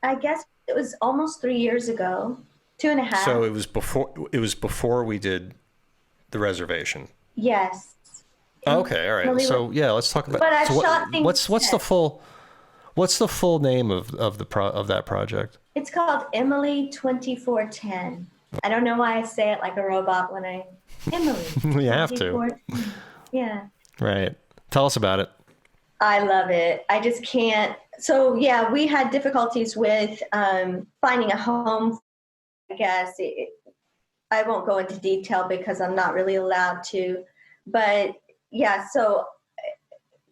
S2: I guess it was almost 3 years ago, 2.5.
S1: So it was before we did The Reservation.
S2: Yes.
S1: Okay, all right. So let's talk about.
S2: But I shot things.
S1: What's the full name of that project?
S2: It's called Emily 2410. I don't know why I say it like a robot when Emily.
S1: You have to.
S2: Yeah.
S1: Right. Tell us about it.
S2: I love it. I just can't. So we had difficulties with finding a home. I guess I won't go into detail because I'm not really allowed to, but. Yeah, so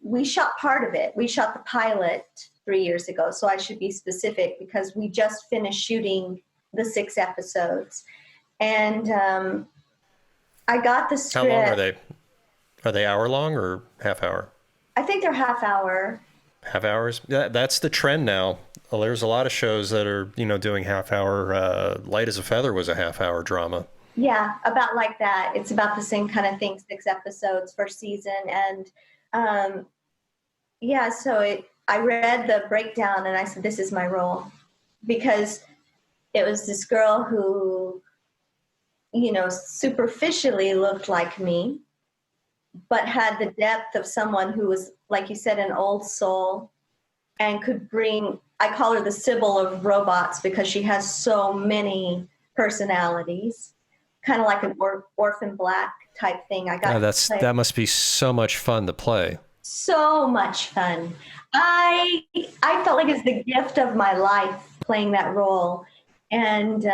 S2: we shot part of it. We shot the pilot 3 years ago, so I should be specific because we just finished shooting the 6 episodes. And I got the script.
S1: How long are they? Are they hour long or half hour?
S2: I think they're half hour.
S1: Half hours? Yeah, that's the trend now. Well, there's a lot of shows that are, doing half hour. Light as a Feather was a half hour drama.
S2: Yeah, about like that. It's about the same kind of thing, 6 episodes per season. And yeah, so I read the breakdown and I said, this is my role. Because it was this girl who, superficially looked like me, but had the depth of someone who was, like you said, an old soul and could bring, I call her the Sybil of robots because she has so many personalities, kind of like an Orphan Black type thing.
S1: That must be so much fun to play.
S2: So much fun. I felt like it's the gift of my life playing that role. And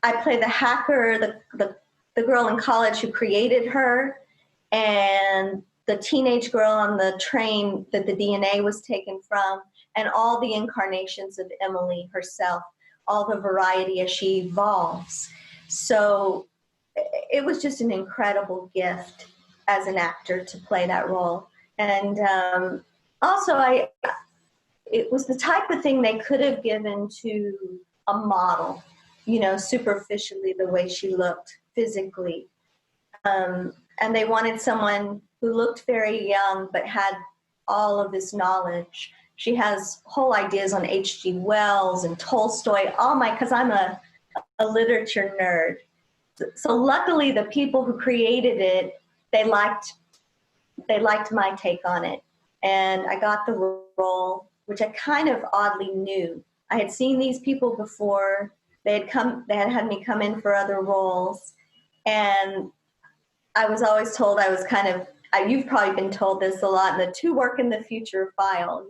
S2: I play the hacker, the girl in college who created her, and the teenage girl on the train that the DNA was taken from, and all the incarnations of Emily herself, all the variety as she evolves. So it was just an incredible gift as an actor to play that role. And also it was the type of thing they could have given to a model, superficially the way she looked physically. And they wanted someone who looked very young but had all of this knowledge. She has whole ideas on H.G. Wells and Tolstoy, because I'm a literature nerd. So luckily the people who created it, they liked my take on it. And I got the role, which I kind of oddly knew. I had seen these people before. They had had me come in for other roles. And I was always told I was you've probably been told this a lot, the to work in the future file,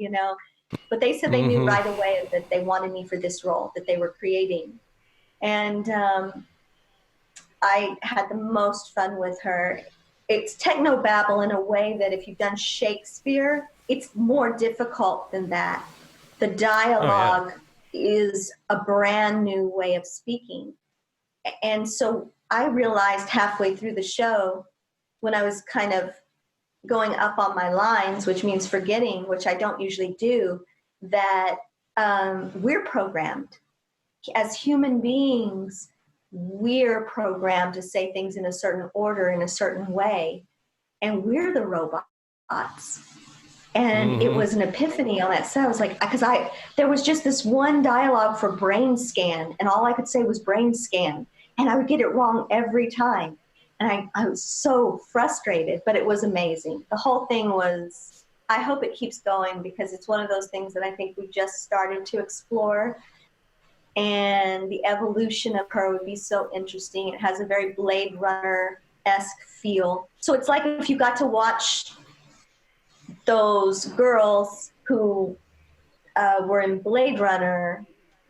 S2: But they said they knew right away that they wanted me for this role that they were creating. And I had the most fun with her. It's technobabble in a way that if you've done Shakespeare, it's more difficult than that. The dialogue is a brand new way of speaking. And so I realized halfway through the show, when I was kind of going up on my lines, which means forgetting, which I don't usually do, that we're programmed. As human beings, we're programmed to say things in a certain order, in a certain way, and we're the robots. And it was an epiphany on that set. I was like, there was just this one dialogue for brain scan, and all I could say was brain scan, and I would get it wrong every time. And I was so frustrated, but it was amazing. The whole thing was, I hope it keeps going because it's one of those things that I think we just started to explore. And the evolution of her would be so interesting. It has a very Blade Runner-esque feel. So it's like if you got to watch those girls who were in Blade Runner,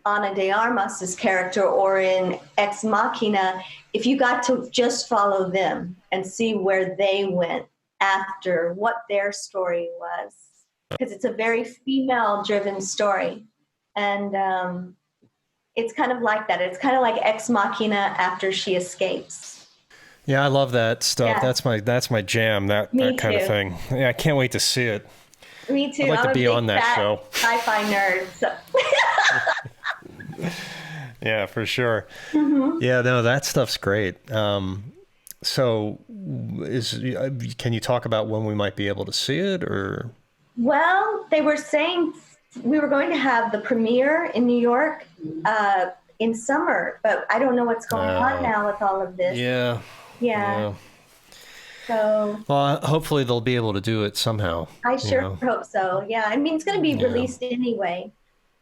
S2: Ana de Armas's character, or in Ex Machina, if you got to just follow them and see where they went after, what their story was. Because it's a very female-driven story. And it's kind of like that. It's kind of like Ex Machina after she escapes.
S1: Yeah, I love that stuff.
S2: Yeah.
S1: That's my jam, that kind of thing. Yeah, I can't wait to see it.
S2: Me too.
S1: I'd like
S2: I'm
S1: to be on that show.
S2: Sci-fi nerd. So.
S1: Yeah, for sure. Yeah, no, that stuff's great. So can you talk about when we might be able to see it, or?
S2: Well, they were saying we were going to have the premiere in New York in summer, but I don't know what's going on now with all of this. Yeah. So.
S1: Well, hopefully they'll be able to do it somehow.
S2: I sure hope so. Yeah, I mean, it's going to be released anyway,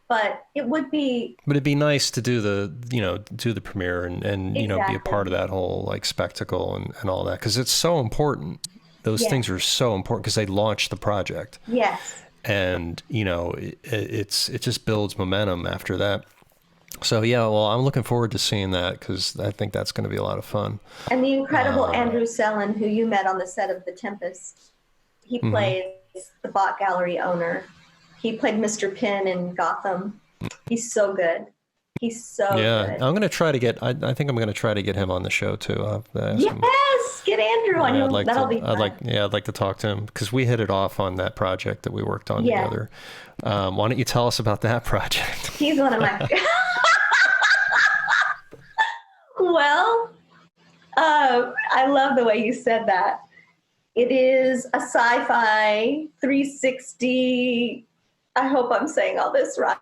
S2: but it would be.
S1: But it'd be nice to do the premiere and be a part of that whole like spectacle and all that, because it's so important. Those things are so important because they launched the project.
S2: Yes.
S1: And it just builds momentum after that. So yeah, well, I'm looking forward to seeing that because I think that's going to be a lot of fun.
S2: And the incredible Andrew Sellon, who you met on the set of The Tempest, he plays the Bot Gallery owner. He played Mr. Pin in Gotham. He's so good. He's so good.
S1: I'm going to try to get. I think I'm going to try to get him on the show too.
S2: Yes, get Andrew on. That'll be fun.
S1: I'd like to talk to him because we hit it off on that project that we worked on together. Why don't you tell us about that project?
S2: He's one of my. Well, I love the way you said that. It is a sci-fi 360. I hope I'm saying all this right.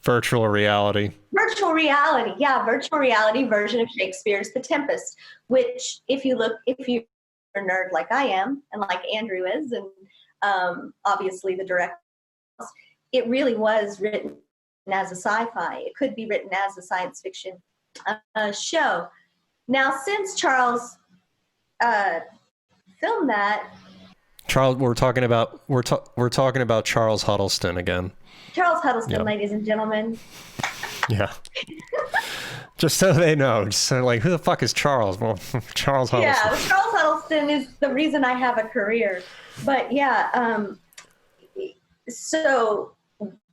S1: Virtual reality.
S2: Virtual reality, yeah, virtual reality version of Shakespeare's The Tempest, which if you're a nerd like I am and like Andrew is, and obviously the director, it really was written as a sci-fi. It could be written as a science fiction show. Now, since Charles filmed that,
S1: Charles, we're talking about Charles Huddleston again.
S2: Charles Huddleston,
S1: Yep.
S2: ladies and gentlemen.
S1: Yeah. Just so they know, just so like, who the fuck is Charles? Well, Charles Huddleston.
S2: Yeah, Charles Huddleston is the reason I have a career. But yeah, so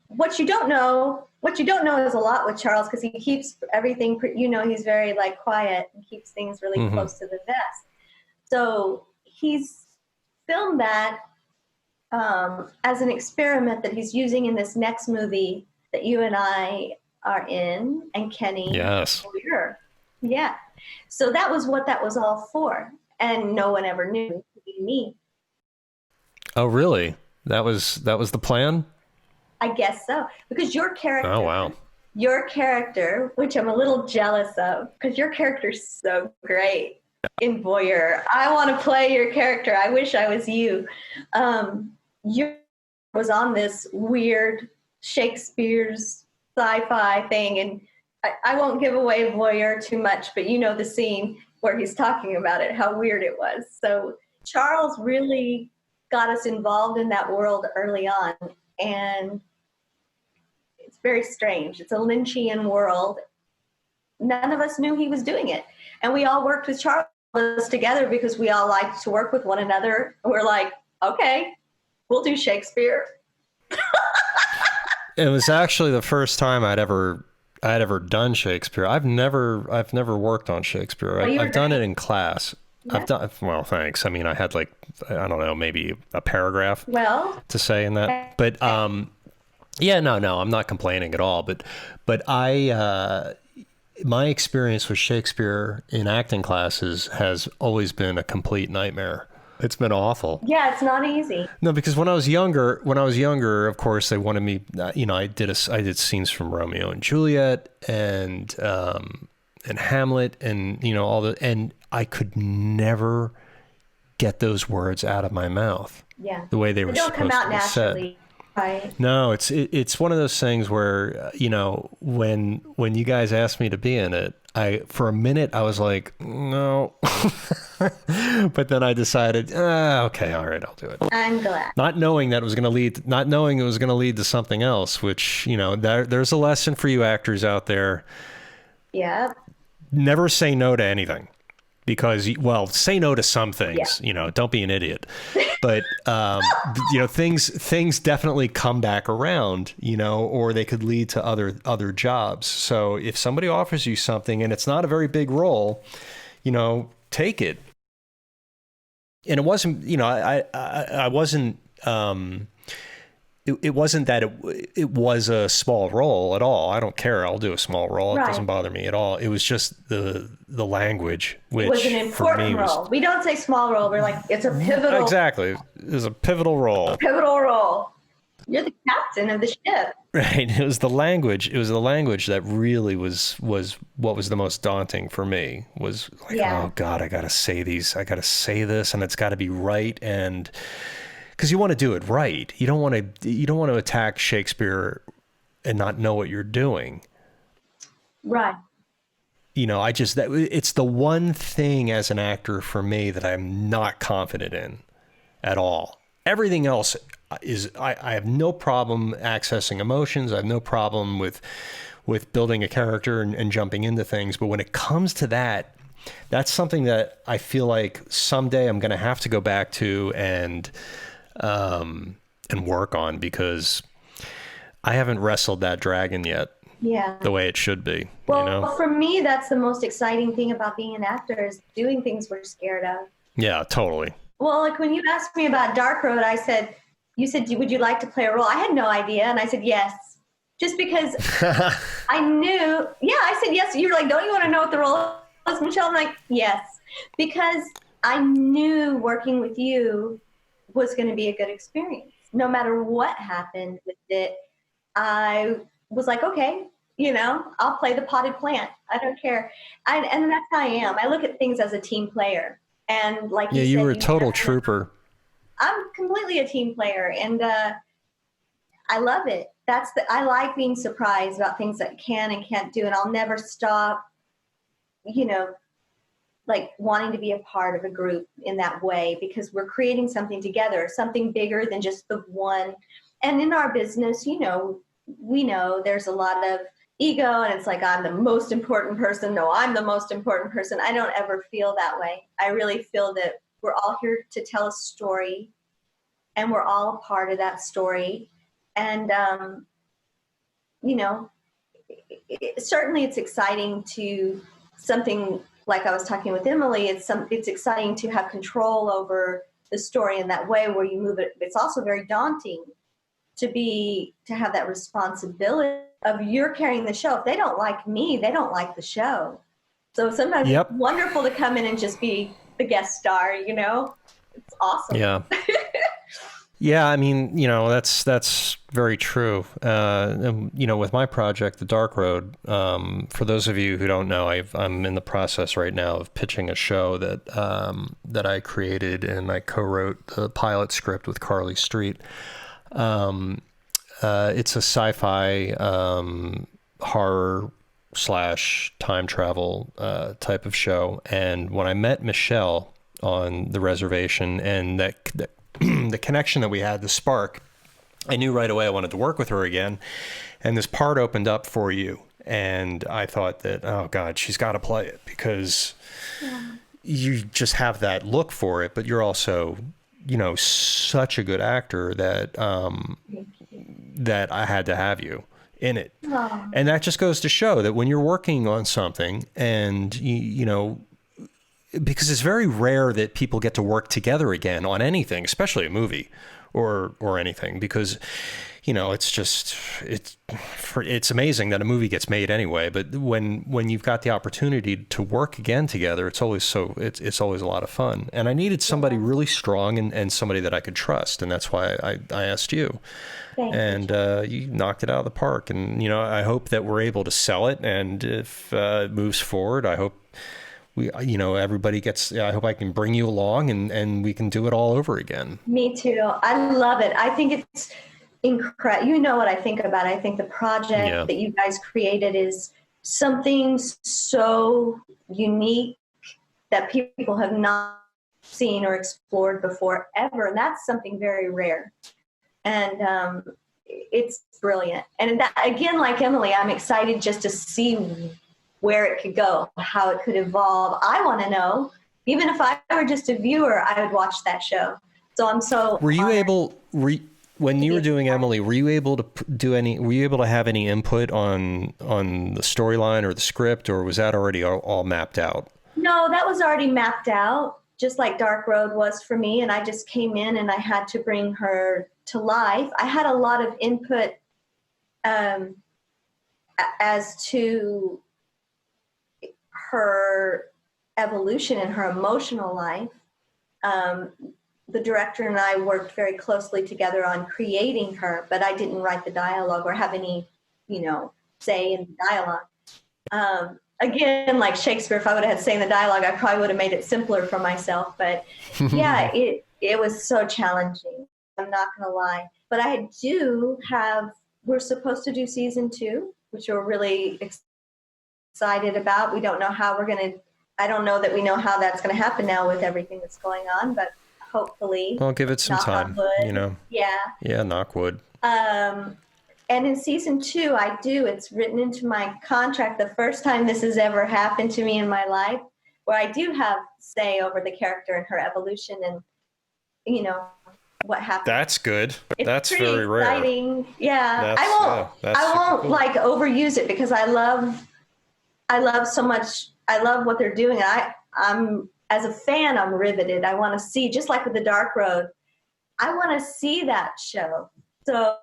S2: what you don't know is a lot with Charles, because he keeps everything, he's very like quiet and keeps things really close to the vest. So he's filmed that as an experiment that he's using in this next movie that you and I are in, and Kenny.
S1: Yes.
S2: Yeah. So that was what that was all for. And no one ever knew, including me.
S1: Oh, really? That was the plan?
S2: I guess so. Because your character.
S1: Oh, wow.
S2: Your character, which I'm a little jealous of, because your character's so great in Voyeur. I want to play your character. I wish I was you. You was on this weird Shakespeare's sci-fi thing, and I won't give away Voyeur too much, but you know the scene where he's talking about it, how weird it was. So Charles really got us involved in that world early on, and it's very strange. It's a Lynchian world. None of us knew he was doing it, and we all worked with Charles together because we all liked to work with one another. We're like, okay, we'll do Shakespeare.
S1: It was actually the first time I'd ever done Shakespeare. I've never worked on Shakespeare. I've done it in class. Yeah. Well, thanks. I mean, I had I don't know, maybe a paragraph to say in that. But yeah, no, I'm not complaining at all. But my experience with Shakespeare in acting classes has always been a complete nightmare. It's been awful.
S2: Yeah, it's not easy.
S1: No, because when I was younger, of course, they wanted me. I did scenes from Romeo and Juliet and Hamlet, and and I could never get those words out of my mouth.
S2: Yeah,
S1: the way they were supposed to be said. Don't come out naturally. Right. No, it's one of those things where when you guys asked me to be in it, for a minute I was like, no, but then I decided, okay, all right, I'll do it.
S2: I'm glad.
S1: Not knowing it was going to lead to something else, which there's a lesson for you actors out there.
S2: Yeah.
S1: Never say no to anything. Because, say no to some things, don't be an idiot. But, things definitely come back around, or they could lead to other jobs. So if somebody offers you something and it's not a very big role, take it. And it wasn't, I wasn't, it wasn't that it was a small role at all. I don't care. I'll do a small role. Right. It doesn't bother me at all. It was just the language, which
S2: it was an important role. We don't say small role. We're like, it's a pivotal.
S1: Exactly. It was a pivotal role.
S2: Pivotal role. You're the captain of the ship.
S1: Right. It was the language. It was the language that really was what was the most daunting for me. Was like, oh God, I got to say these. I got to say this, and it's got to be right. And because you want to do it right. You don't want to attack Shakespeare and not know what you're doing.
S2: Right.
S1: It's the one thing as an actor for me that I'm not confident in at all. Everything else is, I have no problem accessing emotions. I have no problem with building a character and jumping into things. But when it comes to that, that's something that I feel like someday I'm going to have to go back to and work on, because I haven't wrestled that dragon yet.
S2: Yeah.
S1: The way it should be.
S2: Well, for me, that's the most exciting thing about being an actor, is doing things we're scared of.
S1: Yeah, totally.
S2: Well, like when you asked me about Dark Road, you said, would you like to play a role? I had no idea. And I said, yes, just because I knew. Yeah, I said, yes. You were like, don't you want to know what the role is Michelle? I'm like, yes, because I knew working with you was going to be a good experience. No matter what happened with it, I was like, okay, I'll play the potted plant. I don't care. And that's how I am. I look at things as a team player. And like
S1: Yeah,
S2: you
S1: you
S2: said,
S1: were a total trooper.
S2: I'm completely a team player, and I love it. I like being surprised about things that can and can't do, and I'll never stop, like wanting to be a part of a group in that way, because we're creating something together, something bigger than just the one. And in our business, we know there's a lot of ego, and it's like, I'm the most important person. No, I'm the most important person. I don't ever feel that way. I really feel that we're all here to tell a story, and we're all a part of that story. And, certainly it's exciting to something like I was talking with Emily. It's exciting to have control over the story in that way where you move it. It's also very daunting to have that responsibility of you're carrying the show. If they don't like me, they don't like the show. So sometimes It's wonderful to come in and just be the guest star, It's awesome.
S1: Yeah. Yeah, I mean, that's very true. With my project, The Dark Road, for those of you who don't know, I'm in the process right now of pitching a show that I created, and I co-wrote the pilot script with Carly Street. It's a sci-fi horror / time travel type of show. And when I met Michele on the reservation, and that the connection that we had, the spark, I knew right away I wanted to work with her again. And this part opened up for you. And I thought that, oh God, she's got to play it, because you just have that look for it, but you're also, such a good actor that I had to have you in it.
S2: Aww.
S1: And that just goes to show that when you're working on something, and because it's very rare that people get to work together again on anything, especially a movie or anything, because it's amazing that a movie gets made anyway. But when you've got the opportunity to work again together, it's always it's always a lot of fun. And I needed somebody really strong and somebody that I could trust, and that's why I asked you. And you knocked it out of the park. And I hope that we're able to sell it, and if it moves forward, I hope everybody gets. I hope I can bring you along, and we can do it all over again.
S2: Me too. I love it. I think it's incredible. You know what I think about it. I think the project that you guys created is something so unique that people have not seen or explored before ever, and that's something very rare. And it's brilliant. And that, again, like Emily, I'm excited just to see where it could go, how it could evolve. I want to know. Even if I were just a viewer, I would watch that show. So I'm so.
S1: Were you able? When you were doing Emily, were you able to have any input on the storyline or the script, or was that already all mapped out?
S2: No, that was already mapped out, just like Dark Road was for me. And I just came in and I had to bring her to life. I had a lot of input as to her evolution and her emotional life. The director and I worked very closely together on creating her, but I didn't write the dialogue or have any, say in the dialogue. Again, like Shakespeare, if I would have had say in the dialogue, I probably would have made it simpler for myself. But yeah, it was so challenging. I'm not going to lie. But we're supposed to do season 2, which we're really excited about. We don't know how I don't know that we know how that's going to happen now with everything that's going on, but hopefully.
S1: I'll give it some time,
S2: Yeah.
S1: Yeah, knock wood.
S2: And in season 2, it's written into my contract, the first time this has ever happened to me in my life, where I do have say over the character and her evolution and, what happened.
S1: That's good. That's
S2: very exciting.
S1: Rare.
S2: Yeah. I won't cool. Overuse it, because I love so much. I love what they're doing. I'm as a fan, I'm riveted. I want to see, just like with The Dark Road, I want to see that show. So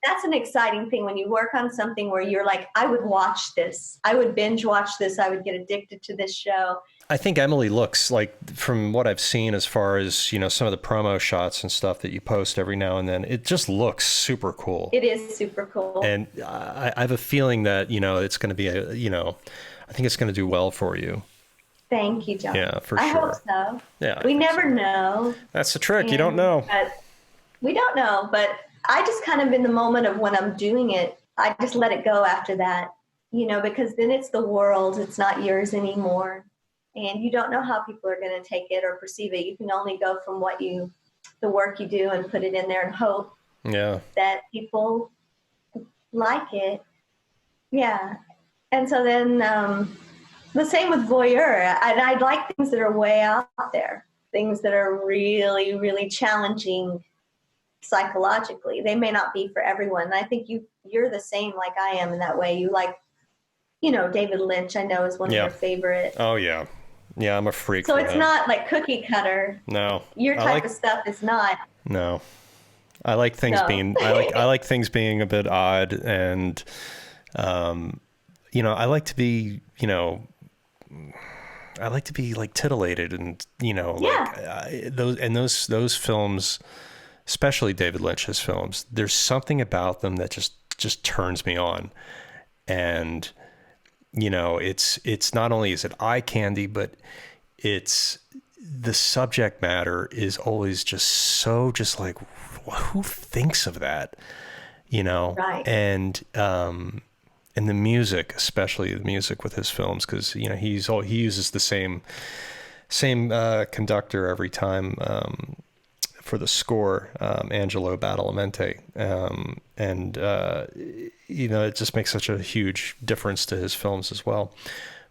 S2: that's an exciting thing when you work on something where you're like, I would watch this. I would binge watch this. I would get addicted to this show.
S1: I think Emily looks like, from what I've seen as far as, you know, some of the promo shots and stuff that you post every now and then, it just looks super cool.
S2: It is super cool.
S1: And I have a feeling that, you know, it's going to be I think it's going to do well for you.
S2: Thank you, John.
S1: Yeah, for
S2: I
S1: sure.
S2: hope so.
S1: Yeah.
S2: We never know.
S1: That's the trick. You don't know.
S2: We don't know, but I just kind of, in the moment of when I'm doing it, I just let it go after that, you know, because then it's the world. It's not yours anymore. And you don't know how people are going to take it or perceive it. You can only go from the work you do and put it in there and hope that people like it. Yeah. And so then the same with voyeur. And I like things that are way out there, things that are really, really challenging psychologically. They may not be for everyone. And I think you're the same like I am in that way. You like, you know, David Lynch, I know, is one of your favorite.
S1: Oh, yeah. Yeah, I'm a freak.
S2: So it's not like cookie cutter.
S1: No.
S2: Your type of stuff is not.
S1: No. I like things being I like things being a bit odd, and you know, I like to be, you know, I like to be like titillated, and you know, like those films, especially David Lynch's films, there's something about them that just turns me on. And you know, it's not only is it eye candy, but it's the subject matter is always just like, who thinks of that, you know?
S2: Right.
S1: And the music, especially the music with his films, because you know he uses the same conductor every time for the score, Angelo Badalamenti, and you know, it just makes such a huge difference to his films as well.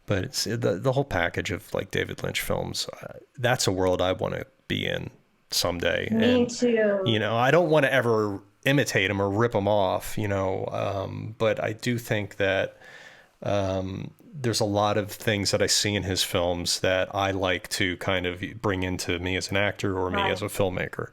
S1: But it's the whole package of like David Lynch films. That's a world I want to be in someday.
S2: Me too.
S1: You know, I don't want to ever imitate him or rip him off, you know, but I do think that there's a lot of things that I see in his films that I like to kind of bring into me as an actor or me as a filmmaker.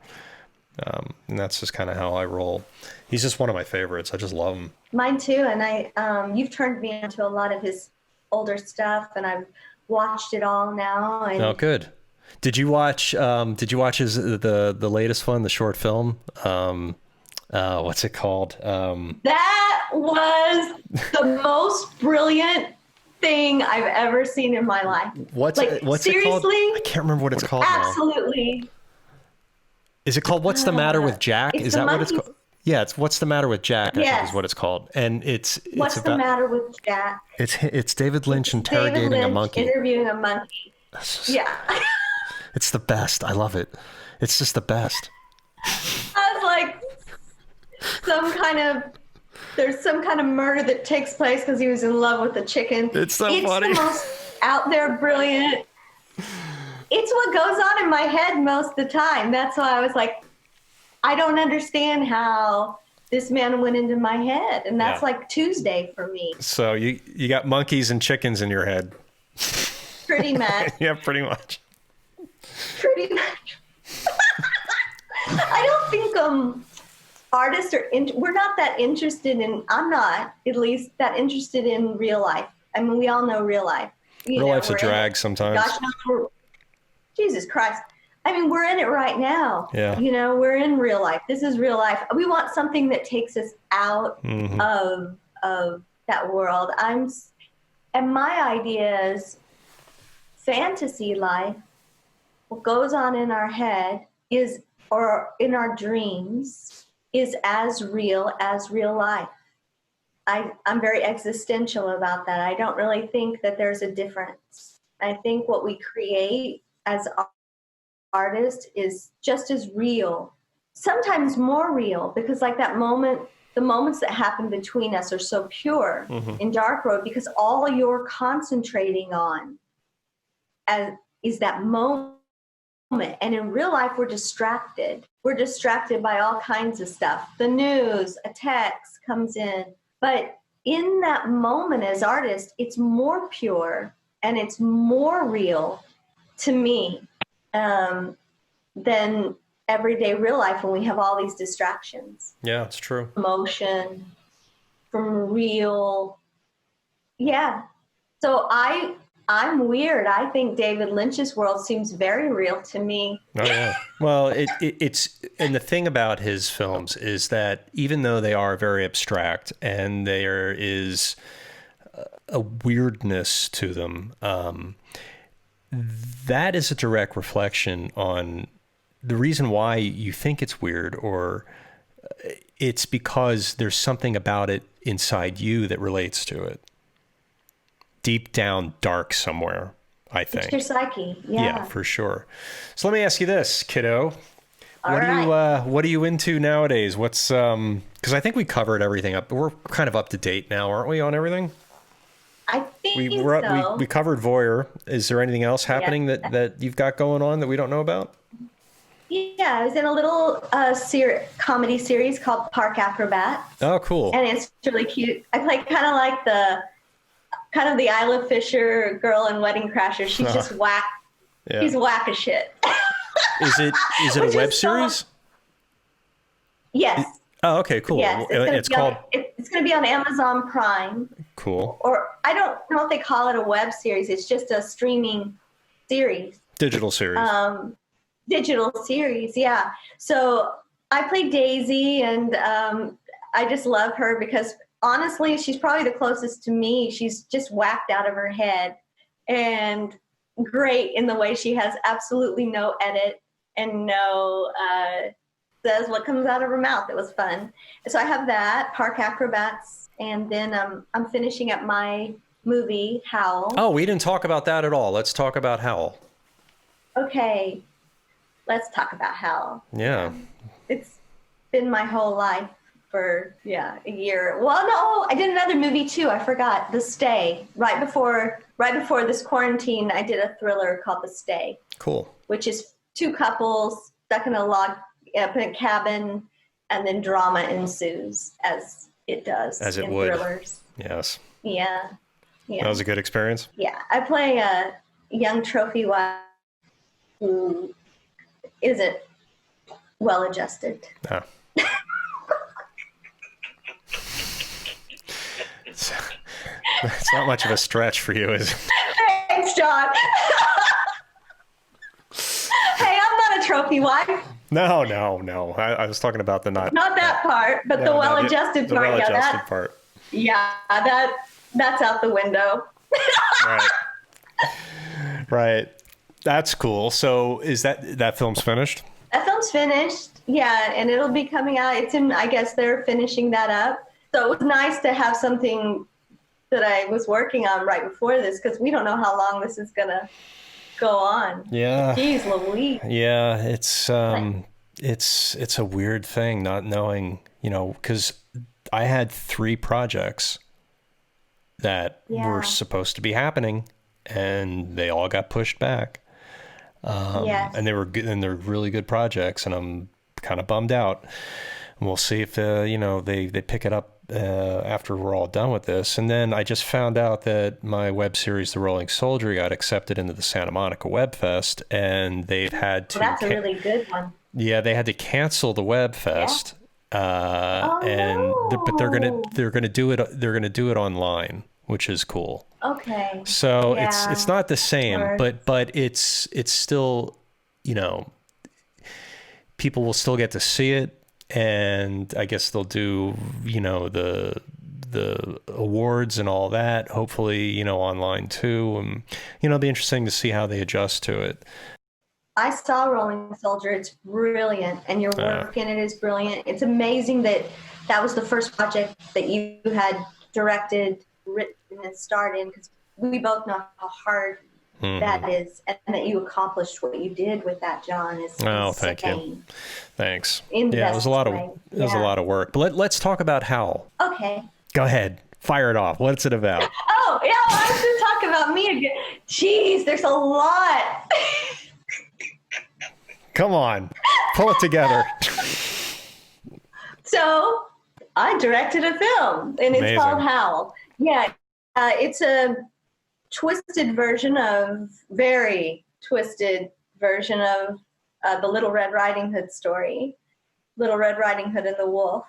S1: And that's just kind of how I roll. He's just one of my favorites. I just love him.
S2: Mine too. And you've turned me into a lot of his older stuff, and I've watched it all now. And
S1: oh, good. Did you watch his the latest one, the short film? What's it called?
S2: That was the most brilliant thing I've ever seen in my life.
S1: What's
S2: seriously?
S1: it called? I can't remember what it's called now.
S2: Absolutely.
S1: Is it called What's the Matter with Jack? Is that what it's called? Yeah, it's What's the Matter with Jack, I think is what it's called. And it's
S2: What's the Matter with Jack?
S1: It's David Lynch interrogating a monkey.
S2: Interviewing a monkey. Yeah.
S1: It's the best. I love it. It's just the best.
S2: I was like, there's some kind of murder that takes place because he was in love with a chicken.
S1: It's so funny.
S2: It's the most out there brilliant. It's what goes on in my head most of the time. That's why I was like, I don't understand how this man went into my head. And that's like Tuesday for me.
S1: So you got monkeys and chickens in your head.
S2: Pretty much.
S1: Yeah, pretty much.
S2: Pretty much. I don't think artists are we're not that interested in, I'm not at least that interested in real life. I mean, we all know real life.
S1: Real life's a drag sometimes.
S2: Gosh knows Jesus Christ. I mean, we're in it right now.
S1: Yeah.
S2: You know, we're in real life. This is real life. We want something that takes us out of that world. And my idea is fantasy life, what goes on in our head or in our dreams is as real life. I'm very existential about that. I don't really think that there's a difference. I think what we create as artists is just as real, sometimes more real, because like that moment, the moments that happen between us are so pure in Dark Road, because all you're concentrating on is that moment. And in real life, we're distracted. We're distracted by all kinds of stuff. The news, a text comes in. But in that moment as artists, it's more pure and it's more real to me than everyday real life when we have all these distractions.
S1: Yeah, it's true.
S2: Emotion from real. Yeah. So I'm weird. I think David Lynch's world seems very real to me.
S1: Oh yeah. Well, it's and the thing about his films is that even though they are very abstract and there is a weirdness to them, that is a direct reflection on the reason why you think it's weird, or it's because there's something about it inside you that relates to it. Deep down, dark somewhere, I think.
S2: It's your psyche.
S1: Yeah, for sure. So let me ask you this, kiddo.
S2: What
S1: are you into nowadays? What's because I think we covered everything up. We're kind of up to date now, aren't we, on everything?
S2: I think so.
S1: We covered Voyeur. Is there anything else happening that you've got going on that we don't know about?
S2: Yeah, I was in a little comedy series called Park Acrobats.
S1: Oh, cool.
S2: And it's really cute. I play kind of like the Isla Fisher girl in Wedding Crashers. She's just whack. Yeah. She's whack as shit.
S1: Is it a web series?
S2: Yes.
S1: Oh, okay, cool.
S2: Yes, it's going to be on Amazon Prime.
S1: Cool.
S2: Or I don't know if they call it a web series. It's just a streaming series.
S1: Digital series.
S2: Digital series, yeah. So I play Daisy, and I just love her because honestly, she's probably the closest to me. She's just whacked out of her head and great in the way she has absolutely no edit and no says what comes out of her mouth. It was fun. And so I have that, Park Acrobats, and then I'm finishing up my movie, Howl.
S1: Oh, we didn't talk about that at all. Let's talk about Howl.
S2: Okay, let's talk about Howl.
S1: Yeah.
S2: It's been my whole life for, a year. Well, no, I did another movie too. I forgot, The Stay. Right before this quarantine, I did a thriller called The Stay.
S1: Cool.
S2: Which is two couples stuck in a cabin, and then drama ensues, as it does
S1: as it would.
S2: Thrillers.
S1: Yes.
S2: Yeah.
S1: That was a good experience.
S2: Yeah, I play a young trophy wife who isn't well adjusted.
S1: Ah. It's not much of a stretch for you, is it?
S2: Thanks, John. Hey, I'm not a trophy wife.
S1: No. I was talking about
S2: not that part, but the well-adjusted part.
S1: The well-adjusted part.
S2: Yeah, that's out the window.
S1: Right. Right. That's cool. So is that film's finished?
S2: That film's finished. Yeah, and it'll be coming out. I guess they're finishing that up. So it was nice to have something that I was working on right before this, because we don't know how long this is gonna go on.
S1: Yeah.
S2: Jeez Louise.
S1: Yeah, it's a weird thing not knowing, because I had 3 projects that were supposed to be happening, and they all got pushed back. And they were good, and they're really good projects, and I'm kind of bummed out. And we'll see if they pick it up after we're all done with this. And then I just found out that my web series, The Rolling Soldier, got accepted into the Santa Monica Web Fest, and they've had to.
S2: Well, that's a really good one.
S1: Yeah, they had to cancel the Web Fest, but they're gonna do it. They're gonna do it online, which is cool.
S2: Okay.
S1: So it's not the same, but it's still, people will still get to see it, and I guess they'll do the awards and all that, hopefully online too, and it'll be interesting to see how they adjust to it.
S2: I saw Rolling Soldier. It's brilliant, and your work in it is brilliant. It's amazing that was the first project that you had directed, written, and starred in, because we both know how hard that is, and that you accomplished what you did with that, John. Is
S1: thank you. Thanks.
S2: It was
S1: a lot of work. But let's talk about Howl.
S2: Okay.
S1: Go ahead. Fire it off. What's it about?
S2: Oh, yeah, I was going to talk about me again. Jeez, there's a lot.
S1: Come on. Pull it together.
S2: So, I directed a film, and it's called Howl. Yeah, it's a very twisted version of the Little Red Riding Hood story, Little Red Riding Hood and the Wolf.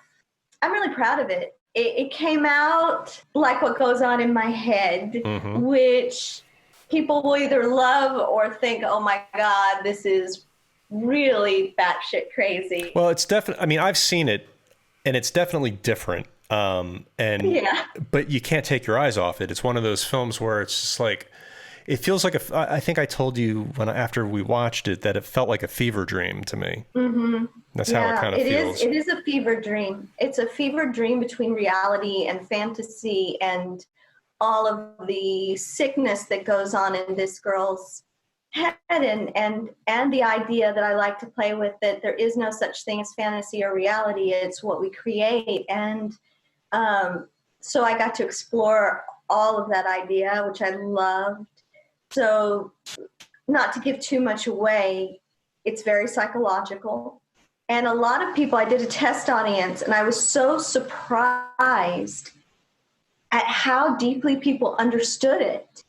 S2: I'm really proud of it. It came out like what goes on in my head, which people will either love or think, oh my God, this is really batshit crazy.
S1: Well, it's definitely, I mean, I've seen it and it's definitely different. But you can't take your eyes off it. It's one of those films where it's just like, it feels like I think I told you after we watched it that it felt like a fever dream to me. That's how it kind of feels.
S2: It is a fever dream. It's a fever dream between reality and fantasy and all of the sickness that goes on in this girl's head and the idea that I like to play with, that there is no such thing as fantasy or reality. It's what we create. And so I got to explore all of that idea, which I loved. So not to give too much away, it's very psychological. And a lot of people, I did a test audience, and I was so surprised at how deeply people understood it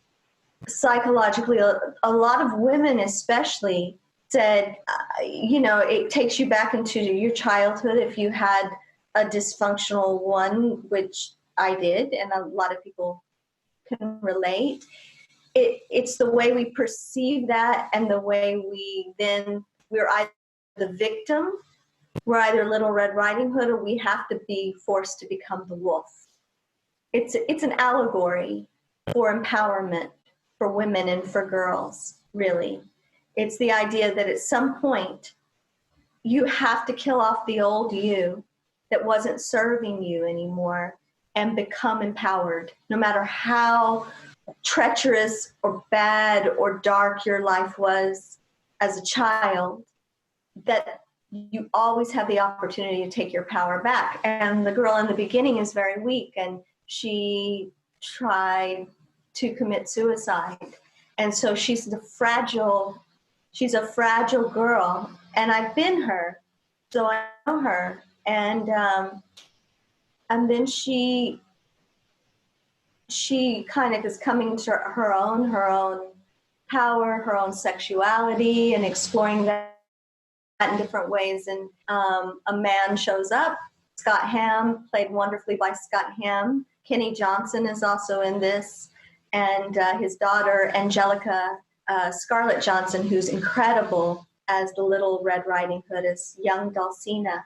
S2: psychologically. A lot of women especially said, it takes you back into your childhood if you had a dysfunctional one, which I did, and a lot of people can relate. It's the way we perceive that, and the way we're either the victim, we're either Little Red Riding Hood, or we have to be forced to become the wolf. It's an allegory for empowerment for women and for girls, really. It's the idea that at some point you have to kill off the old you that wasn't serving you anymore and become empowered, no matter how treacherous or bad or dark your life was as a child, that you always have the opportunity to take your power back. And the girl in the beginning is very weak, and she tried to commit suicide. And so she's a fragile girl. And I've been her, so I know her. And then she kind of is coming to her own power, her own sexuality, and exploring that in different ways. And a man shows up, Scott Hamm, played wonderfully by Scott Hamm. Kenny Johnson is also in this, and his daughter, Angelica Scarlett Johnson, who's incredible as the Little Red Riding Hood, as young Dulcina.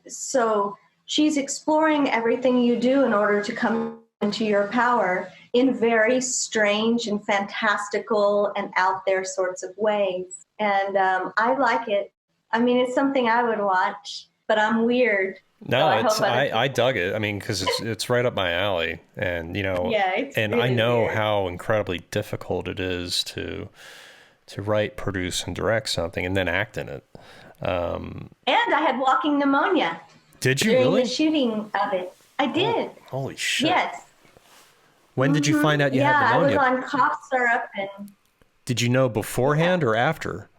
S2: So she's exploring everything you do in order to come into your power in very strange and fantastical and out there sorts of ways. And I like it. I mean, it's something I would watch, but I'm weird.
S1: No, so I dug it. I mean, because it's right up my alley, and and really I know weird. How incredibly difficult it is to write, produce, and direct something, and then act in it.
S2: And I had walking pneumonia.
S1: Did you
S2: during
S1: really?
S2: The shooting of it, I did.
S1: Oh, holy shit!
S2: Yes.
S1: When did you find out you had pneumonia?
S2: Yeah, I was on cough syrup and.
S1: Did you know beforehand or after?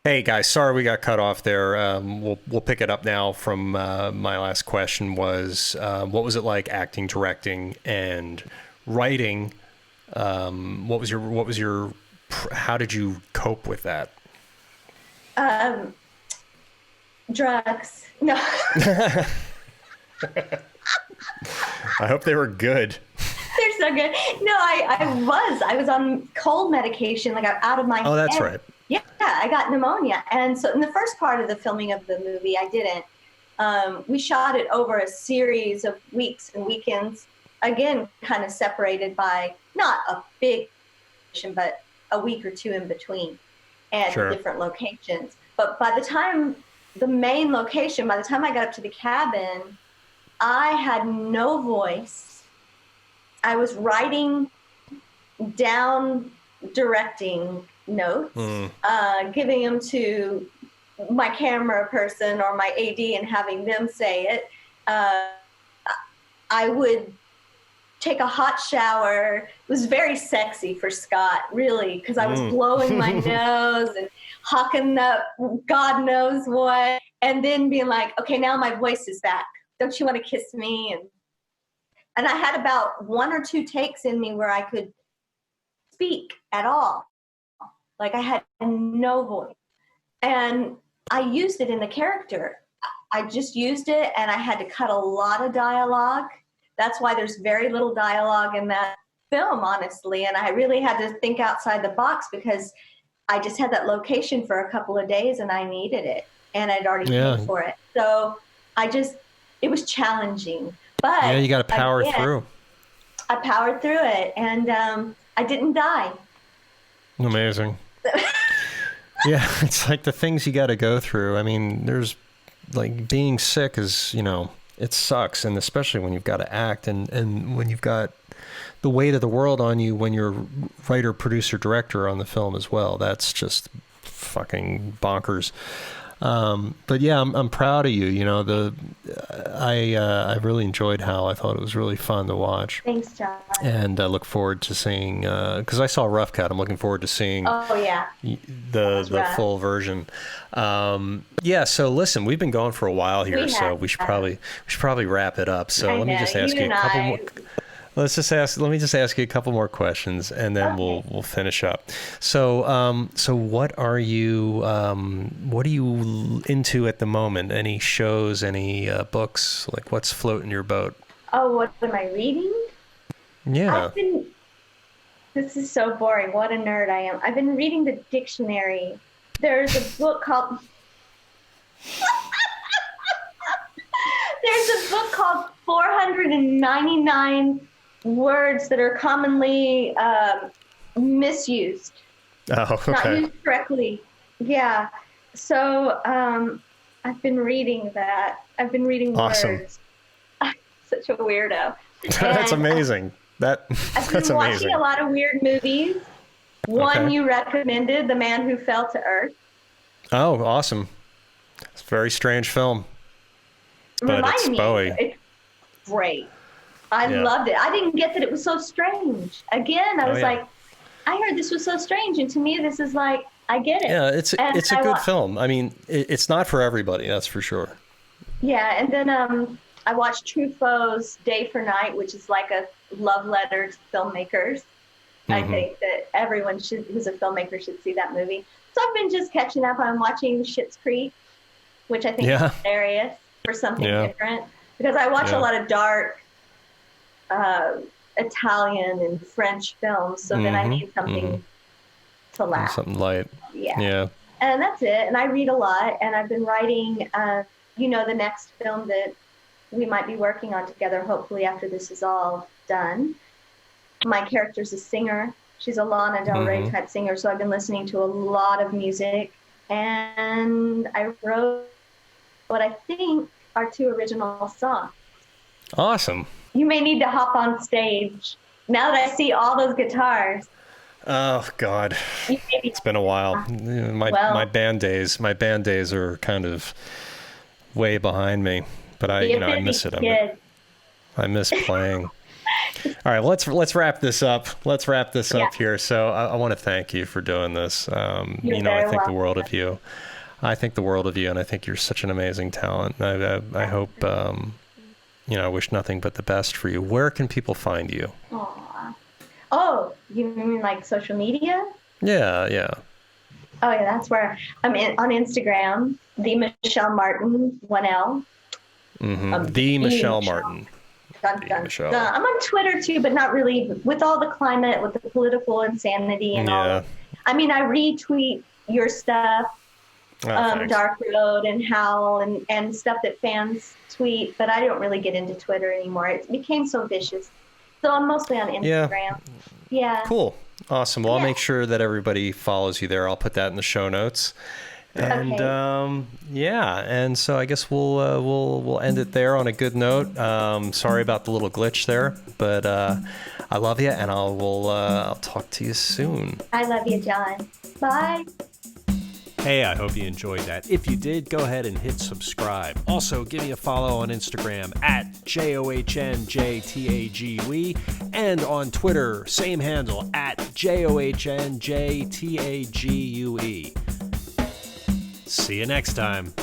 S1: Hey guys, sorry we got cut off there. We'll pick it up now from my last question was what was it like acting, directing, and writing? What was your how did you cope with that?
S2: Drugs. No.
S1: I hope they were good.
S2: They're so good. No, I was on cold medication, like out of my head.
S1: Oh, that's right.
S2: Yeah, I got pneumonia. And so in the first part of the filming of the movie, I didn't. We shot it over a series of weeks and weekends, again, kind of separated by not a big, but a week or two in between and
S1: Sure.
S2: different locations. But by the time I got up to the cabin, I had no voice. I was writing down directing notes, giving them to my camera person or my AD and having them say it. I would take a hot shower. It was very sexy for Scott, really, because I was blowing my nose and hawking up God knows what, and then being like, okay, now my voice is back. Don't you want to kiss me? And I had about one or two takes in me where I could speak at all. Like I had no voice. And I used it in the character. I just used it, and I had to cut a lot of dialogue. That's why there's very little dialogue in that film, honestly. And I really had to think outside the box because I just had that location for a couple of days and I needed it, and I'd already paid for it. So it was challenging. But
S1: yeah, you got to power through.
S2: I powered through it, and I didn't die.
S1: Amazing. Yeah, it's like the things you got to go through. I mean, there's like being sick is, it sucks. And especially when you've got to act and when you've got the weight of the world on you when you're writer, producer, director on the film as well. That's just fucking bonkers. But yeah, I'm proud of you. I really enjoyed Howl. I thought it was really fun to watch.
S2: Thanks, John.
S1: And I look forward to seeing, because I saw a rough cut. I'm looking forward to seeing the full version. Yeah. So listen, we've been going for a while here, so we should probably wrap it up. So let me just ask you a couple more. Let me just ask you a couple more questions, and then we'll finish up. So, what are you into at the moment? Any shows? Any books? Like, what's floating your boat?
S2: Oh, what am I reading?
S1: Yeah.
S2: This is so boring. What a nerd I am. I've been reading the dictionary. There's a book called 499 words that are commonly misused.
S1: Oh, okay.
S2: Not used correctly. Yeah. So I've been reading that. I've been reading words. I'm such a weirdo.
S1: That's amazing.
S2: I've been watching a lot of weird movies. One you recommended, The Man Who Fell to Earth.
S1: Oh, awesome. It's a very strange film. But it's Bowie.
S2: It's great. I loved it. I didn't get that it was so strange. Again, I was like, I heard this was so strange, and to me, this is like, I get it.
S1: Yeah, it's a good film. I mean, it's not for everybody, that's for sure. Yeah,
S2: and then I watched Truffaut's Day for Night, which is like a love letter to filmmakers. Mm-hmm. I think that everyone who's a filmmaker should see that movie. So I've been just catching up. I'm watching Schitt's Creek, which I think is hilarious for something different, because I watch a lot of dark Italian and French films, so then I need something to laugh.
S1: Something light. Yeah.
S2: And that's it. And I read a lot, and I've been writing, the next film that we might be working on together, hopefully after this is all done. My character's a singer. She's a Lana Del Rey type singer, so I've been listening to a lot of music, and I wrote what I think are 2 original songs.
S1: Awesome.
S2: You may need to hop on stage now that I see all those guitars.
S1: Oh God, it's been a while. My band days are kind of way behind me, but I miss it. I miss playing. All right, let's wrap this up. Let's wrap this up here. So I want to thank you for doing this. I think the world of you. I think the world of you, and I think you're such an amazing talent. I hope. I wish nothing but the best for you. Where can people find you?
S2: Aww. Oh, you mean like social media?
S1: Yeah.
S2: Oh, yeah, that's where I'm on Instagram, the Michele Martin, 1L.
S1: The Michele Martin.
S2: Dun, dun, dun. I'm on Twitter too, but not really. With all the climate, with the political insanity and all. I mean, I retweet your stuff, Dark Road and Howl and stuff that fans tweet, but I don't really get into Twitter anymore. It became so vicious. So I'm mostly on Instagram. Yeah. Cool.
S1: Awesome. Well, I'll make sure that everybody follows you there. I'll put that in the show notes. And and so I guess we'll end it there on a good note. Sorry about the little glitch there, but I love you, and I'll talk to you soon.
S2: I love you, John. Bye.
S1: Hey, I hope you enjoyed that. If you did, go ahead and hit subscribe. Also, give me a follow on Instagram at JOHNJTAGUE, and on Twitter, same handle at JOHNJTAGUE. See you next time.